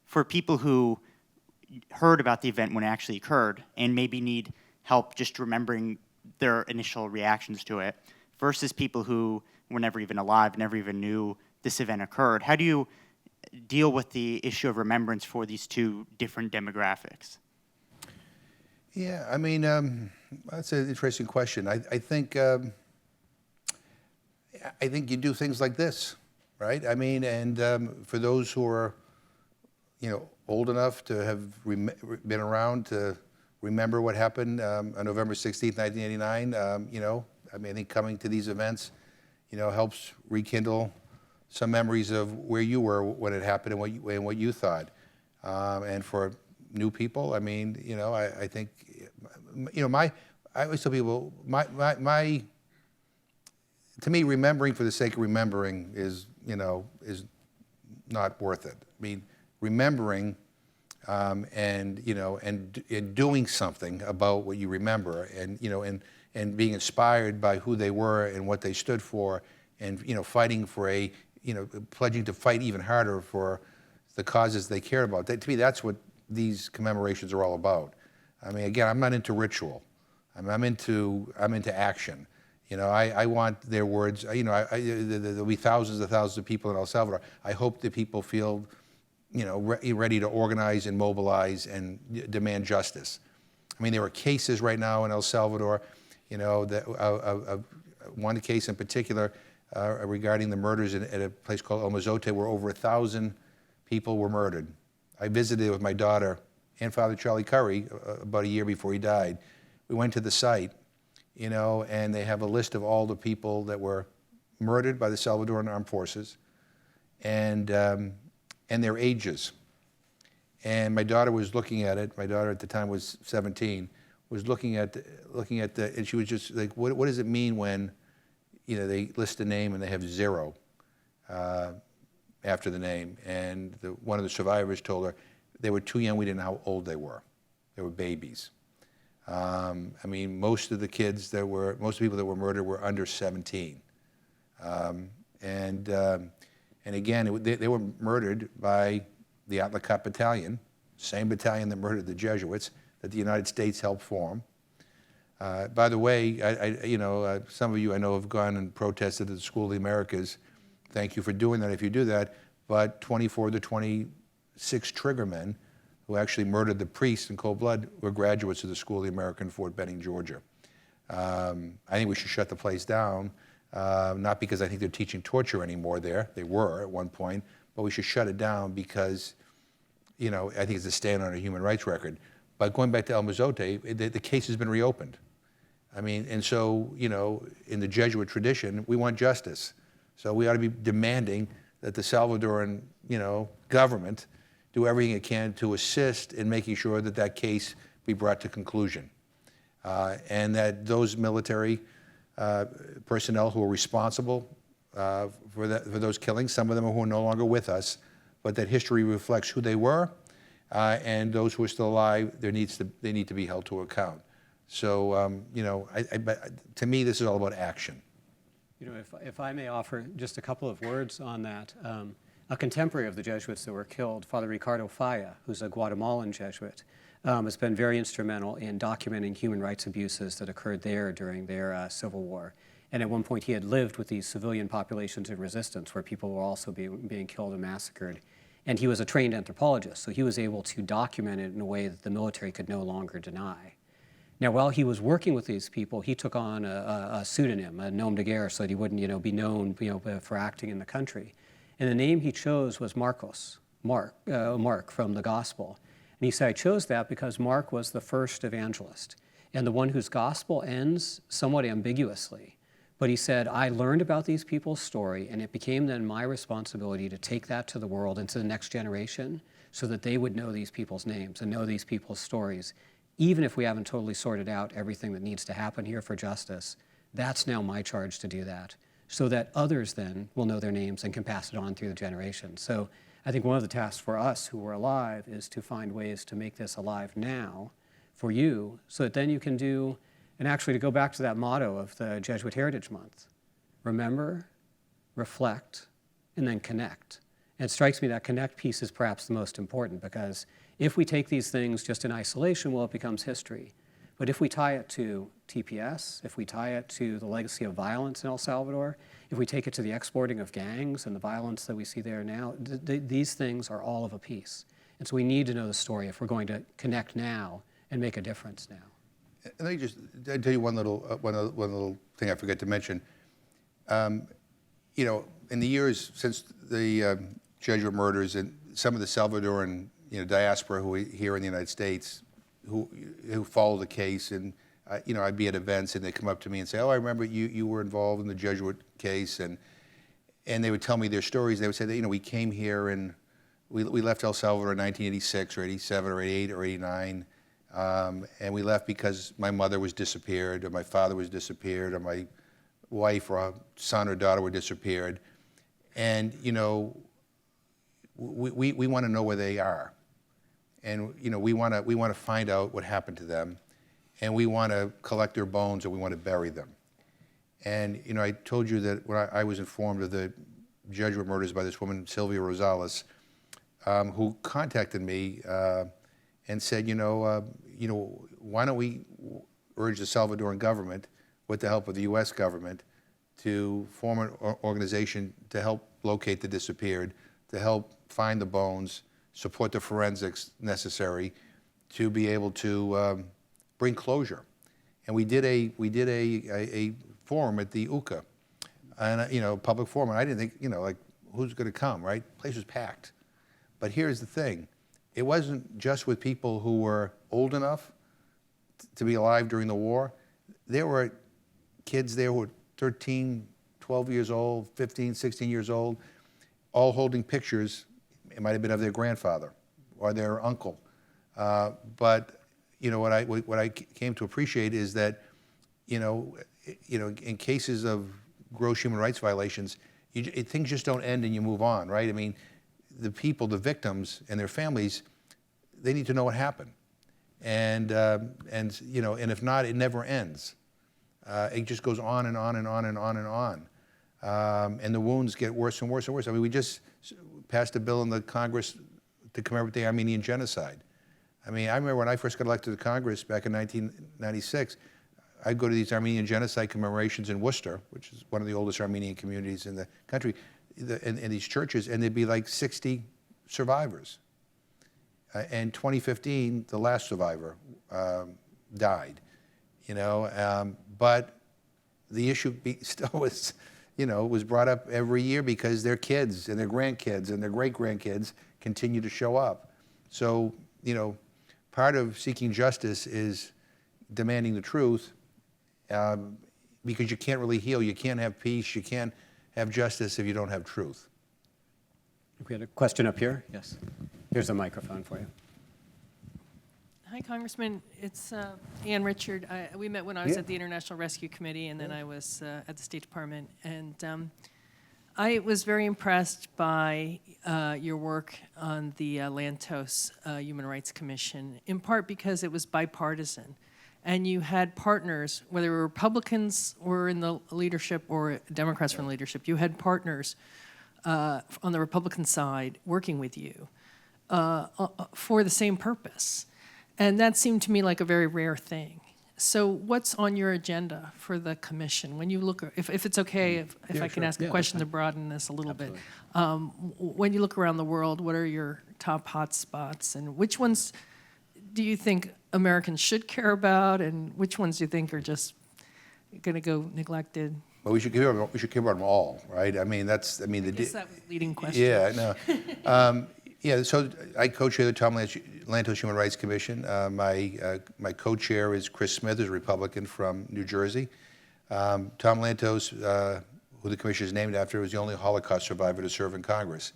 for people who heard about the event when it actually occurred and maybe need help just remembering their initial reactions to it versus people who were never even alive, never even knew this event occurred? How do you deal with the issue of remembrance for these two different demographics? Yeah, that's an interesting question. I think you do things like this, right? For those who are, old enough to have been around to remember what happened on November 16th, 1989, I mean, I think coming to these events, helps rekindle some memories of where you were when it happened and what you thought. And for new people, I mean, I think, I always tell people, to me, remembering for the sake of remembering is not worth it. I mean, remembering and doing something about what you remember, and being inspired by who they were and what they stood for, and fighting for pledging to fight even harder for the causes they care about. To me, that's what these commemorations are all about. I mean, again, I'm not into ritual. I'm into action. I want their words. There'll be thousands and thousands of people in El Salvador. I hope that people feel, ready to organize and mobilize and demand justice. I mean, there are cases right now in El Salvador, one case in particular regarding the murders at a place called El Mozote, where over 1,000 people were murdered. I visited with my daughter and Father Charlie Curry about a year before he died. We went to the site, and they have a list of all the people that were murdered by the Salvadoran armed forces, and their ages. And my daughter was looking at it. My daughter at the time was 17. Was looking at and she was just like, what does it mean when, they list a name and they have 0 after the name? And one of the survivors told her they were too young. We didn't know how old they were. They were babies. I mean, most of the people that were murdered were under 17. And again, they were murdered by the Atlacat Battalion, same battalion that murdered the Jesuits, that the United States helped form. By the way, some of you I know have gone and protested at the School of the Americas. Thank you for doing that if you do that. But 24 of the 26 triggermen who actually murdered the priest in cold blood were graduates of the School of the American in Fort Benning, Georgia. I think we should shut the place down, not because I think they're teaching torture anymore there. They were at one point, but we should shut it down because, I think it's a stand on a human rights record. But going back to El Mozote, the case has been reopened. I mean, and so, in the Jesuit tradition, we want justice. So we ought to be demanding that the Salvadoran, government do everything it can to assist in making sure that that case be brought to conclusion. And that those military personnel who are responsible for those killings, some of them who are no longer with us, but that history reflects who they were, and those who are still alive, they need to be held to account. So, to me, this is all about action. If I may offer just a couple of words on that. A contemporary of the Jesuits that were killed, Father Ricardo Falla, who's a Guatemalan Jesuit, has been very instrumental in documenting human rights abuses that occurred there during their civil war. And at one point he had lived with these civilian populations in resistance where people were also being killed and massacred. And he was a trained anthropologist, so he was able to document it in a way that the military could no longer deny. Now, while he was working with these people, he took on a pseudonym, a nom de guerre, so that he wouldn't, be known, for acting in the country. And the name he chose was Mark from the Gospel. And he said, I chose that because Mark was the first evangelist and the one whose gospel ends somewhat ambiguously. But he said, I learned about these people's story, and it became then my responsibility to take that to the world and to the next generation so that they would know these people's names and know these people's stories. Even if we haven't totally sorted out everything that needs to happen here for justice, that's now my charge to do that, so that others then will know their names and can pass it on through the generations. So I think one of the tasks for us who are alive is to find ways to make this alive now for you, so that then you can do, and actually to go back to that motto of the Jesuit Heritage Month, remember, reflect, and then connect. And it strikes me that connect piece is perhaps the most important, because if we take these things just in isolation, well, it becomes history. But if we tie it to TPS, if we tie it to the legacy of violence in El Salvador, if we take it to the exporting of gangs and the violence that we see there now, these things are all of a piece. And so we need to know the story if we're going to connect now and make a difference now. And let me just tell you one little thing I forgot to mention. In the years since the Jesuit murders, and some of the Salvadoran diaspora who are here in the United States who follow the case, and I'd be at events and they'd come up to me and say, "Oh, I remember you were involved in the Jesuit case," and they would tell me their stories. They would say that, we came here and we left El Salvador in 1986 or 87 or 88 or 89, and we left because my mother was disappeared, or my father was disappeared, or my wife or a son or daughter were disappeared, and we want to know where they are, and we want to find out what happened to them, and we want to collect their bones, or we want to bury them. And I told you that when I was informed of the Jesuit murders by this woman, Sylvia Rosales, who contacted me and said, why don't we urge the Salvadoran government, with the help of the U.S. government, to form an organization to help locate the disappeared, to help find the bones, support the forensics necessary to be able to bring closure. And we did a forum at the UCA, and public forum. And I didn't think, like, who's going to come, right? The place was packed. But here's the thing: it wasn't just with people who were old enough to be alive during the war. There were kids there who were 13, 12 years old, 15, 16 years old, all holding pictures. It might have been of their grandfather or their uncle. But what I came to appreciate is that, in cases of gross human rights violations, things just don't end and you move on, right? I mean, the people, the victims, and their families, they need to know what happened, and if not, it never ends. It just goes on and on and on and on and on, and the wounds get worse and worse and worse. I mean, we just passed a bill in the Congress to commemorate the Armenian genocide. I mean, I remember when I first got elected to Congress back in 1996, I'd go to these Armenian genocide commemorations in Worcester, which is one of the oldest Armenian communities in the country, in these churches, and there'd be like 60 survivors. In 2015, the last survivor died, but the issue still was, was brought up every year because their kids and their grandkids and their great-grandkids continue to show up. So, part of seeking justice is demanding the truth, because you can't really heal, you can't have peace, you can't have justice if you don't have truth. We had a question up here. Yes. Here's a microphone for you. Hi, Congressman. It's Ann Richard. We met when I was at the International Rescue Committee, and then I was at the State Department. And I was very impressed by your work on the Lantos Human Rights Commission, in part because it was bipartisan. And you had partners, whether Republicans were in the leadership or Democrats were in leadership, you had partners on the Republican side working with you for the same purpose. And that seemed to me like a very rare thing. So what's on your agenda for the commission? When you look, if it's okay, if I can ask a question to broaden this a little bit. When you look around the world, what are your top hot spots? And which ones do you think Americans should care about? And which ones do you think are just going to go neglected? Well, we should care about them all, right? I mean, I guess that was a leading question. Yeah, no. So I co-chair the Tom Lantos Human Rights Commission. My co-chair is Chris Smith, who's a Republican from New Jersey. Tom Lantos, who the commission is named after, was the only Holocaust survivor to serve in Congress.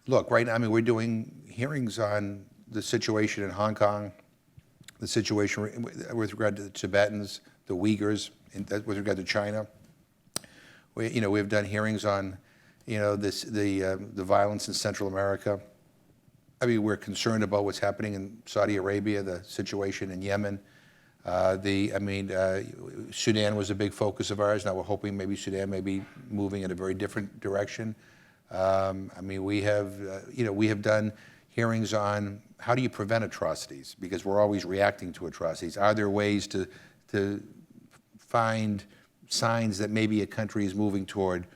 Look, right now, I mean, we're doing hearings on the situation in Hong Kong, the situation with regard to the Tibetans, the Uyghurs, with regard to China. We've done hearings on, the violence in Central America. I mean, we're concerned about what's happening in Saudi Arabia, the situation in Yemen. Sudan was a big focus of ours. Now we're hoping maybe Sudan may be moving in a very different direction. We have done hearings on how do you prevent atrocities, because we're always reacting to atrocities. Are there ways to find signs that maybe a country is moving toward,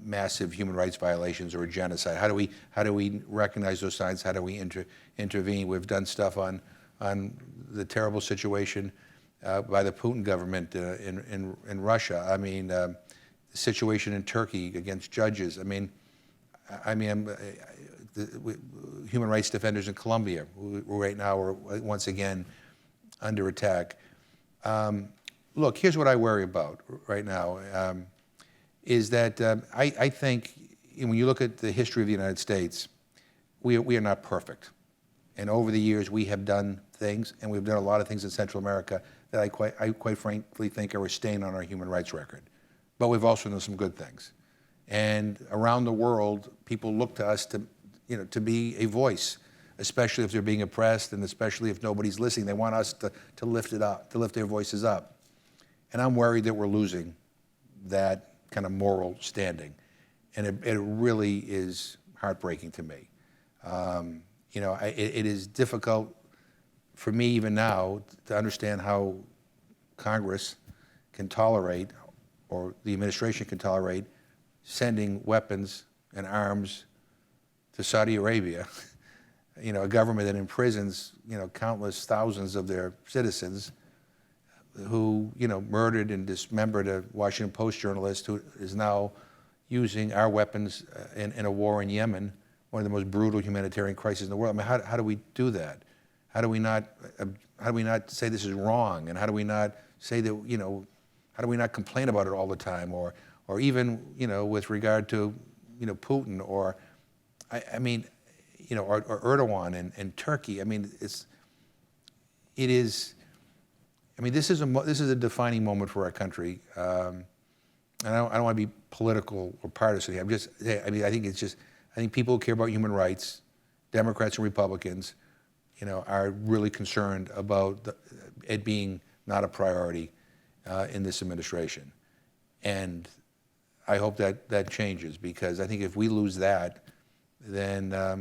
massive human rights violations or a genocide? How do we recognize those signs? How do we intervene? We've done stuff on the terrible situation by the Putin government in Russia. I mean, the situation in Turkey against judges. human rights defenders in Colombia, who right now are once again under attack. Look, here's what I worry about right now, is that I think when you look at the history of the United States, we are not perfect. And over the years, we have done things, and we've done a lot of things in Central America that I quite frankly think are a stain on our human rights record. But we've also done some good things. And around the world, people look to us to be a voice, especially if they're being oppressed, and especially if nobody's listening. They want us to lift it up, to lift their voices up. And I'm worried that we're losing that kind of moral standing. And it really is heartbreaking to me. It is difficult for me even now to understand how Congress can tolerate, or the administration can tolerate, sending weapons and arms to Saudi Arabia, a government that imprisons, countless thousands of their citizens, who, murdered and dismembered a Washington Post journalist who is now using our weapons in a war in Yemen, one of the most brutal humanitarian crises in the world. I mean, how do we do that? How do we not say this is wrong? And how do we not say that, how do we not complain about it all the time? Or even, with regard to, Putin, or, or Erdogan and Turkey. I mean, this is a defining moment for our country. And I don't want to be political or partisan here. I think people who care about human rights, Democrats and Republicans, are really concerned about it being not a priority in this administration. And I hope that changes, because I think if we lose that, then I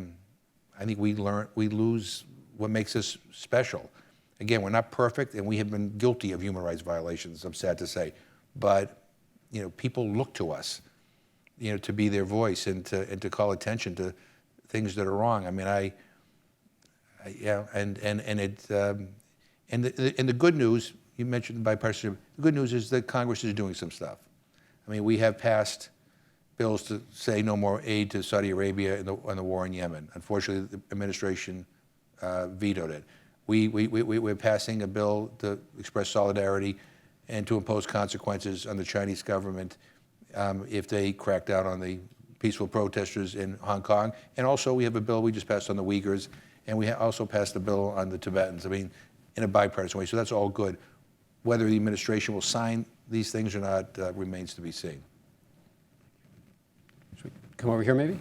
think we lose what makes us special. Again, we're not perfect, and we have been guilty of human rights violations, I'm sad to say. But people look to us, to be their voice and to call attention to things that are wrong. I mean, the good news, you mentioned bipartisanship. The good news is that Congress is doing some stuff. I mean, we have passed bills to say no more aid to Saudi Arabia in the war in Yemen. Unfortunately, the administration vetoed it. We're passing a bill to express solidarity and to impose consequences on the Chinese government if they crack down on the peaceful protesters in Hong Kong. And also, we have a bill we just passed on the Uyghurs, and we also passed a bill on the Tibetans. I mean, in a bipartisan way. So that's all good. Whether the administration will sign these things or not remains to be seen. Should we come over here, maybe?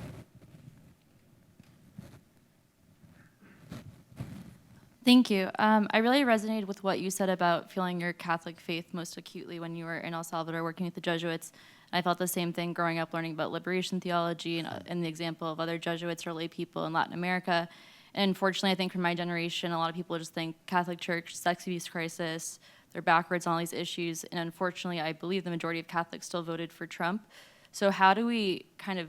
Thank you. I really resonated with what you said about feeling your Catholic faith most acutely when you were in El Salvador working with the Jesuits. I felt the same thing growing up learning about liberation theology and the example of other Jesuits or lay people in Latin America. And unfortunately, I think for my generation, a lot of people just think Catholic Church, sex abuse crisis, they're backwards on all these issues. And unfortunately, I believe the majority of Catholics still voted for Trump. So how do we kind of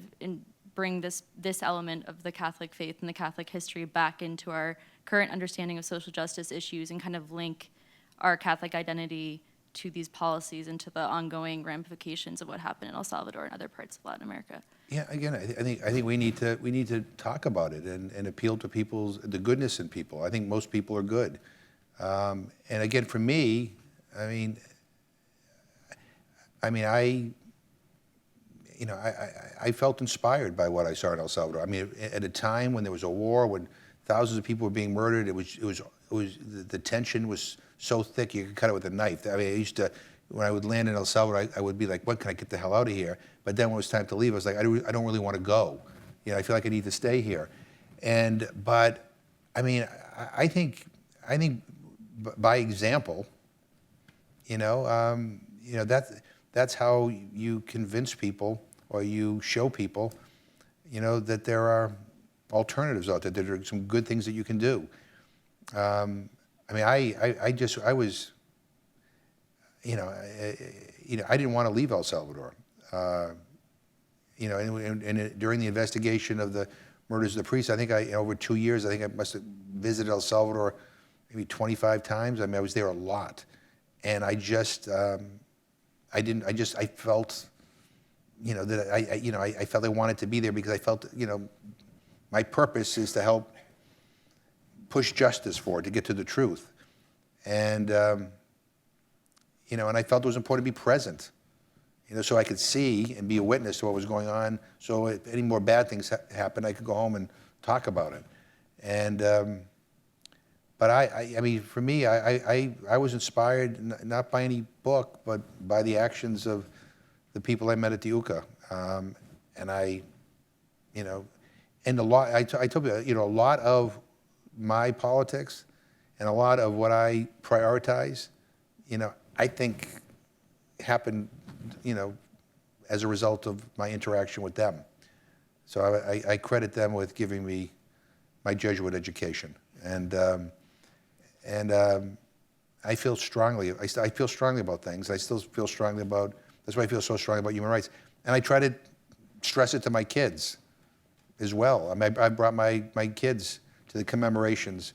bring this element of the Catholic faith and the Catholic history back into our current understanding of social justice issues and kind of link our Catholic identity to these policies and to the ongoing ramifications of what happened in El Salvador and other parts of Latin America? Yeah, again, I think we need to talk about it and appeal to the goodness in people. I think most people are good. And again, for me, I felt inspired by what I saw in El Salvador. I mean, at a time when there was a war, when thousands of people were being murdered, the tension was so thick you could cut it with a knife. I mean, when I would land in El Salvador, I would be like, "When can I get the hell out of here?" But then when it was time to leave, I was like, "I don't really want to go. I feel like I need to stay here." But I mean, I think by example, that's how you convince people, or you show people, that there are alternatives out there. There are some good things that you can do. I didn't want to leave El Salvador. During the investigation of the murders of the priests, I think over 2 years, I think I must have visited El Salvador maybe 25 times. I mean, I was there a lot, and I felt, that I felt I wanted to be there because I felt, my purpose is to help push justice forward, to get to the truth. And, and I felt it was important to be present, so I could see and be a witness to what was going on. So if any more bad things happened, I could go home and talk about it. And, but I mean, for me, I was inspired not by any book, but by the actions of the people I met at the UCA. And and I told you, a lot of my politics and a lot of what I prioritize, I think happened, as a result of my interaction with them. So I credit them with giving me my Jesuit education. And I feel strongly, I feel strongly about things. I still feel strongly about, that's why I feel so strongly about human rights. And I try to stress it to my kids as well. I mean, I brought my kids to the commemorations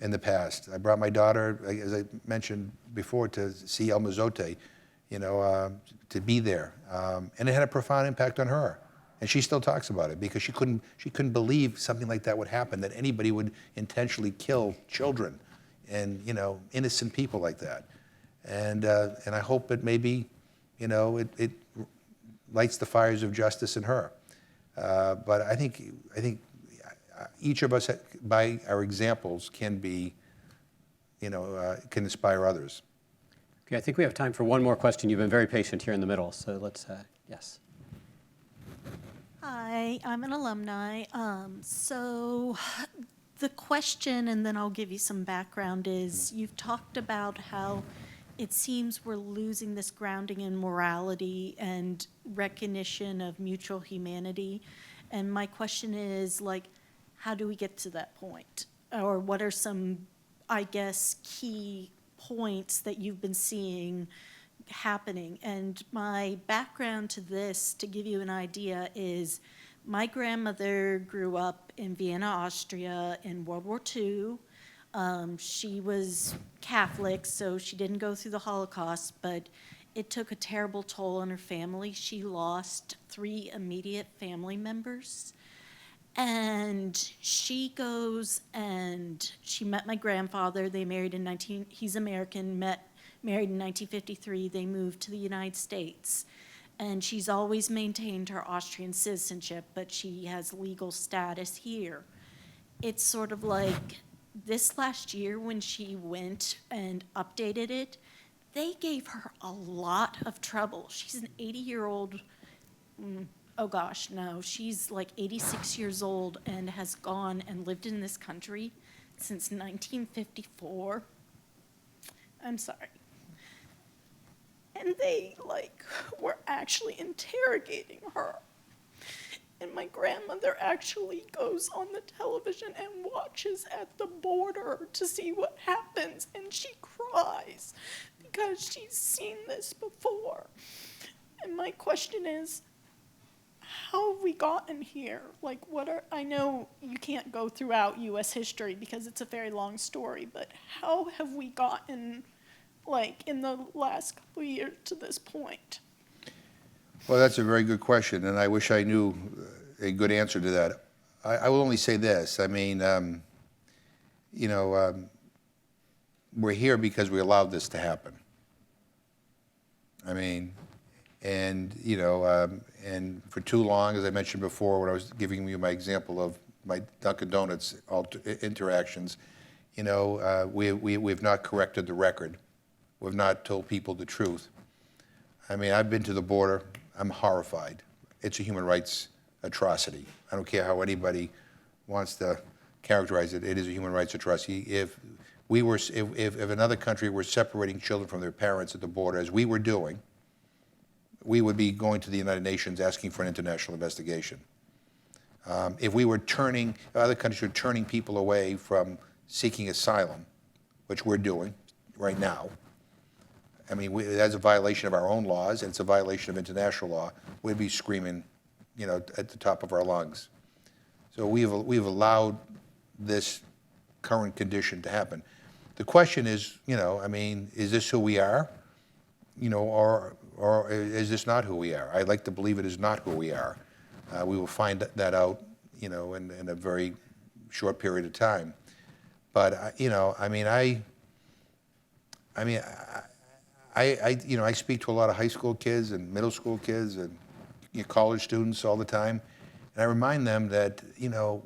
in the past. I brought my daughter, as I mentioned before, to see El Mozote, to be there. And it had a profound impact on her. And she still talks about it because she couldn't believe something like that would happen, that anybody would intentionally kill children and, innocent people like that. And I hope that maybe, it lights the fires of justice in her. But I think each of us, by our examples, can be, can inspire others. Okay, I think we have time for one more question. You've been very patient here in the middle, so let's, yes. Hi, I'm an alumni. So the question, and then I'll give you some background, is you've talked about how it seems we're losing this grounding in morality and recognition of mutual humanity. And my question is, how do we get to that point? Or what are some, I guess, key points that you've been seeing happening? And my background to this, to give you an idea, is my grandmother grew up in Vienna, Austria in World War II. She was Catholic, so she didn't go through the Holocaust, but it took a terrible toll on her family. She lost 3 immediate family members. And she goes and she met my grandfather. They married he's American, married in 1953. They moved to the United States. And she's always maintained her Austrian citizenship, but she has legal status here. It's sort of like this last year when she went and updated it, they gave her a lot of trouble. She's an 80-year-old, oh gosh, no, she's like 86 years old and has gone and lived in this country since 1954. I'm sorry. And they, were actually interrogating her. And my grandmother actually goes on the television and watches at the border to see what happens, and she cries because she's seen this before. And my question is, how have we gotten here? I know you can't go throughout U.S. history because it's a very long story, but how have we gotten, in the last couple of years to this point? Well, that's a very good question, and I wish I knew a good answer to that. I will only say this. I mean, we're here because we allowed this to happen. I mean, and for too long, as I mentioned before, when I was giving you my example of my Dunkin' Donuts interactions, we've not corrected the record. We've not told people the truth. I mean, I've been to the border. I'm horrified. It's a human rights atrocity. I don't care how anybody wants to characterize it. It is a human rights atrocity. If another country were separating children from their parents at the border, as we were doing, we would be going to the United Nations asking for an international investigation. If we were other countries were turning people away from seeking asylum, which we're doing right now, I mean, that's a violation of our own laws, and it's a violation of international law. We'd be screaming, at the top of our lungs. So we've allowed this current condition to happen. The question is, is this who we are? Or is this not who we are? I'd like to believe it is not who we are. We will find that out, you know, in a very short period of time. But you know, I speak to a lot of high school kids and middle school kids and college students all the time, and I remind them that, you know,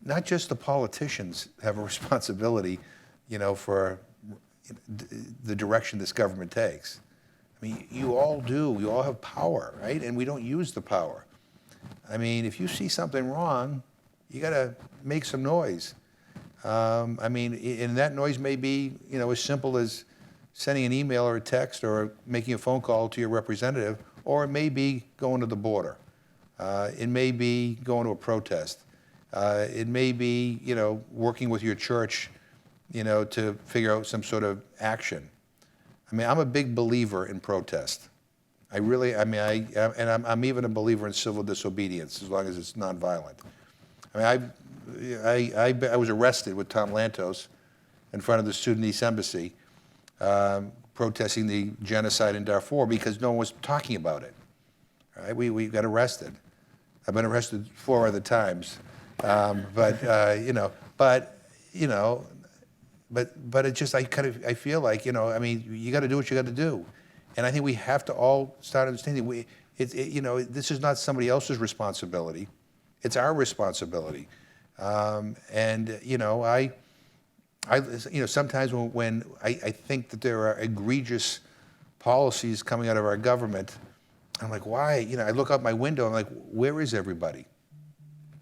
not just the politicians have a responsibility, you know, for the direction this government takes. I mean, you all do. You all have power, right? And we don't use the power. I mean, if you see something wrong, you got to make some noise. I mean, and that noise may be, you know, as simple as sending an email or a text or making a phone call to your representative, or it may be going to the border. It may be going to a protest. It may be, you know, working with your church, you know, to figure out some sort of action. I mean, I'm a big believer in protest. I really, I mean, I'm even a believer in civil disobedience as long as it's nonviolent. I mean, I was arrested with Tom Lantos in front of the Sudanese embassy, protesting the genocide in Darfur because no one was talking about it. Right? We got arrested. I've been arrested 4 other times, but it just, I feel like, you know, I mean, you got to do what you got to do, and I think we have to all start understanding you know, this is not somebody else's responsibility, it's our responsibility, and you know, you know, sometimes when I think that there are egregious policies coming out of our government, I'm like, why? You know, I look out my window, I'm like, where is everybody?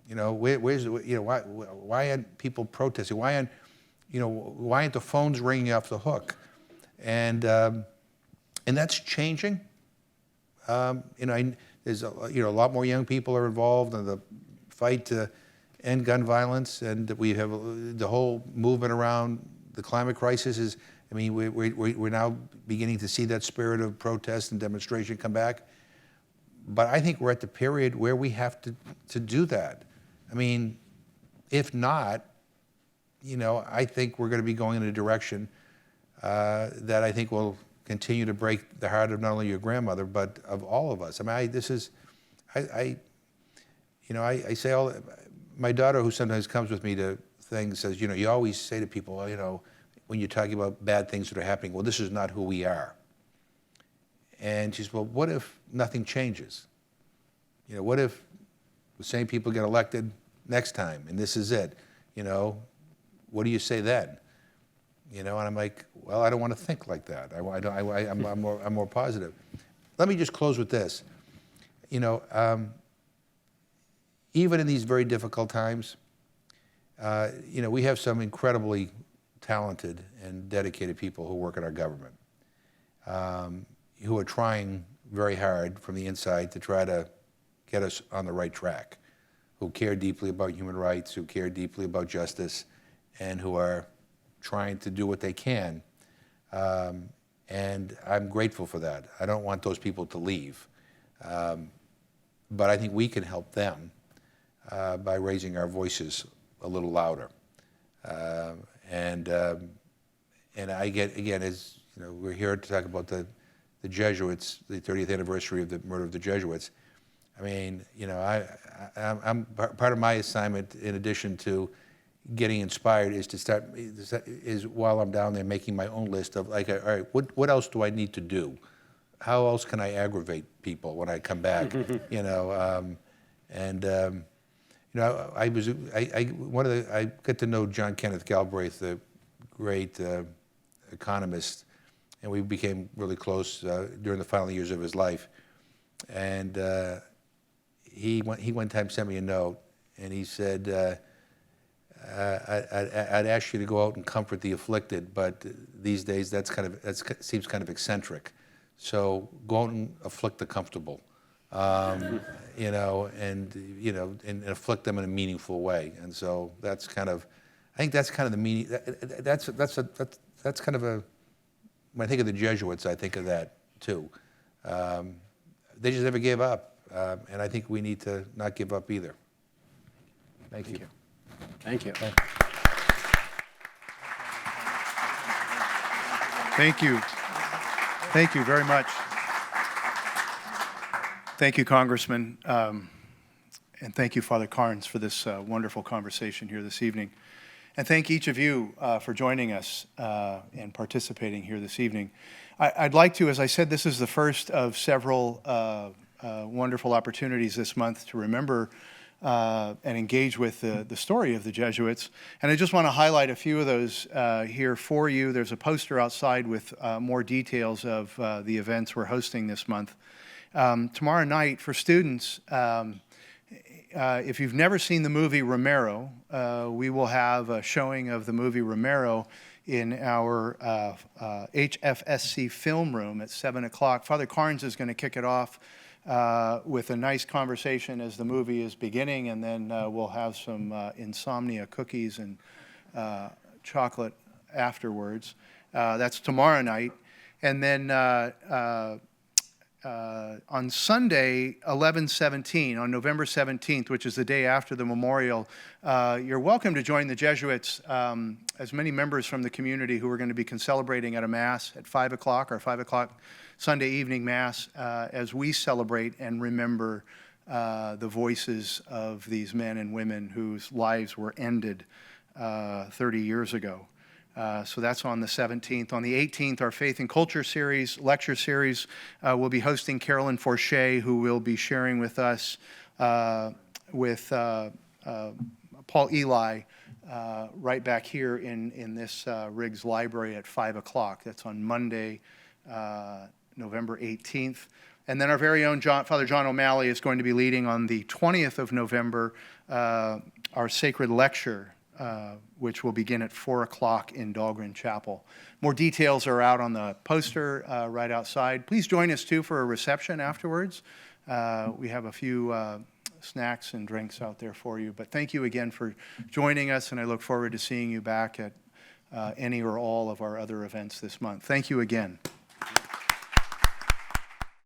You know, where's, you know, why aren't people protesting? Why aren't, you know, why aren't the phones ringing off the hook? And that's changing. You know, there's you know, a lot more young people are involved in the fight to end gun violence, and we have the whole movement around the climate crisis is. I mean, we're now beginning to see that spirit of protest and demonstration come back. But I think we're at the period where we have to do that. I mean, if not, you know, I think we're going to be going in a direction that I think will continue to break the heart of not only your grandmother, but of all of us. I mean, you know, I say my daughter, who sometimes comes with me to things, says, you know, you always say to people, well, you know, when you're talking about bad things that are happening, well, this is not who we are. And she says, well, what if nothing changes? You know, what if the same people get elected next time and this is it? You know, what do you say then? You know, and I'm like, well, I don't want to think like that. I'm more positive. Let me just close with this. You know, even in these very difficult times, you know, we have some incredibly talented and dedicated people who work in our government, who are trying very hard from the inside to try to get us on the right track, who care deeply about human rights, who care deeply about justice, and who are trying to do what they can. And I'm grateful for that. I don't want those people to leave. But I think we can help them by raising our voices a little louder. And I get, again, as you know, we're here to talk about the Jesuits, the 30th anniversary of the murder of the Jesuits. I mean, you know, I'm part of my assignment, in addition to getting inspired, is to start, is while I'm down there making my own list of, like, all right, what else do I need to do? How else can I aggravate people when I come back? You know, you know, I got to know John Kenneth Galbraith, the great economist, and we became really close during the final years of his life. And he one time sent me a note, and he said, I'd ask you to go out and comfort the afflicted, but these days that seems kind of eccentric. So go out and afflict the comfortable, you know, and afflict them in a meaningful way. And so that's kind of, I think that's kind of the meaning. That's kind of a. When I think of the Jesuits, I think of that too. They just never gave up, and I think we need to not give up either. Thank you. Thank you. Thank you. Thank you very much. Thank you, Congressman. And thank you, Father Carnes, for this wonderful conversation here this evening. And thank each of you for joining us and participating here this evening. I'd like to, as I said, this is the first of several wonderful opportunities this month to remember and engage with the story of the Jesuits. And I just want to highlight a few of those here for you. There's a poster outside with more details of the events we're hosting this month. Tomorrow night, for students, if you've never seen the movie Romero, we will have a showing of the movie Romero in our HFSC film room at 7 o'clock. Father Carnes is going to kick it off with a nice conversation as the movie is beginning, and then we'll have some insomnia cookies and chocolate afterwards. That's tomorrow night. And then on Sunday, 11/17, on November 17th, which is the day after the memorial, you're welcome to join the Jesuits, as many members from the community who are going to be celebrating at a Mass at 5 o'clock, our 5 o'clock Sunday evening Mass, as we celebrate and remember the voices of these men and women whose lives were ended 30 years ago. So that's on the 17th. On the 18th, our Faith and Culture series, lecture series, we'll be hosting Carolyn Forche, who will be sharing with us with Paul Eli right back here in this Riggs Library at 5 o'clock. That's on Monday, November 18th. And then our very own Father John O'Malley is going to be leading on the 20th of November our sacred lecture, which will begin at 4 o'clock in Dahlgren Chapel. More details are out on the poster right outside. Please join us, too, for a reception afterwards. We have a few snacks and drinks out there for you. But thank you again for joining us, and I look forward to seeing you back at any or all of our other events this month. Thank you again.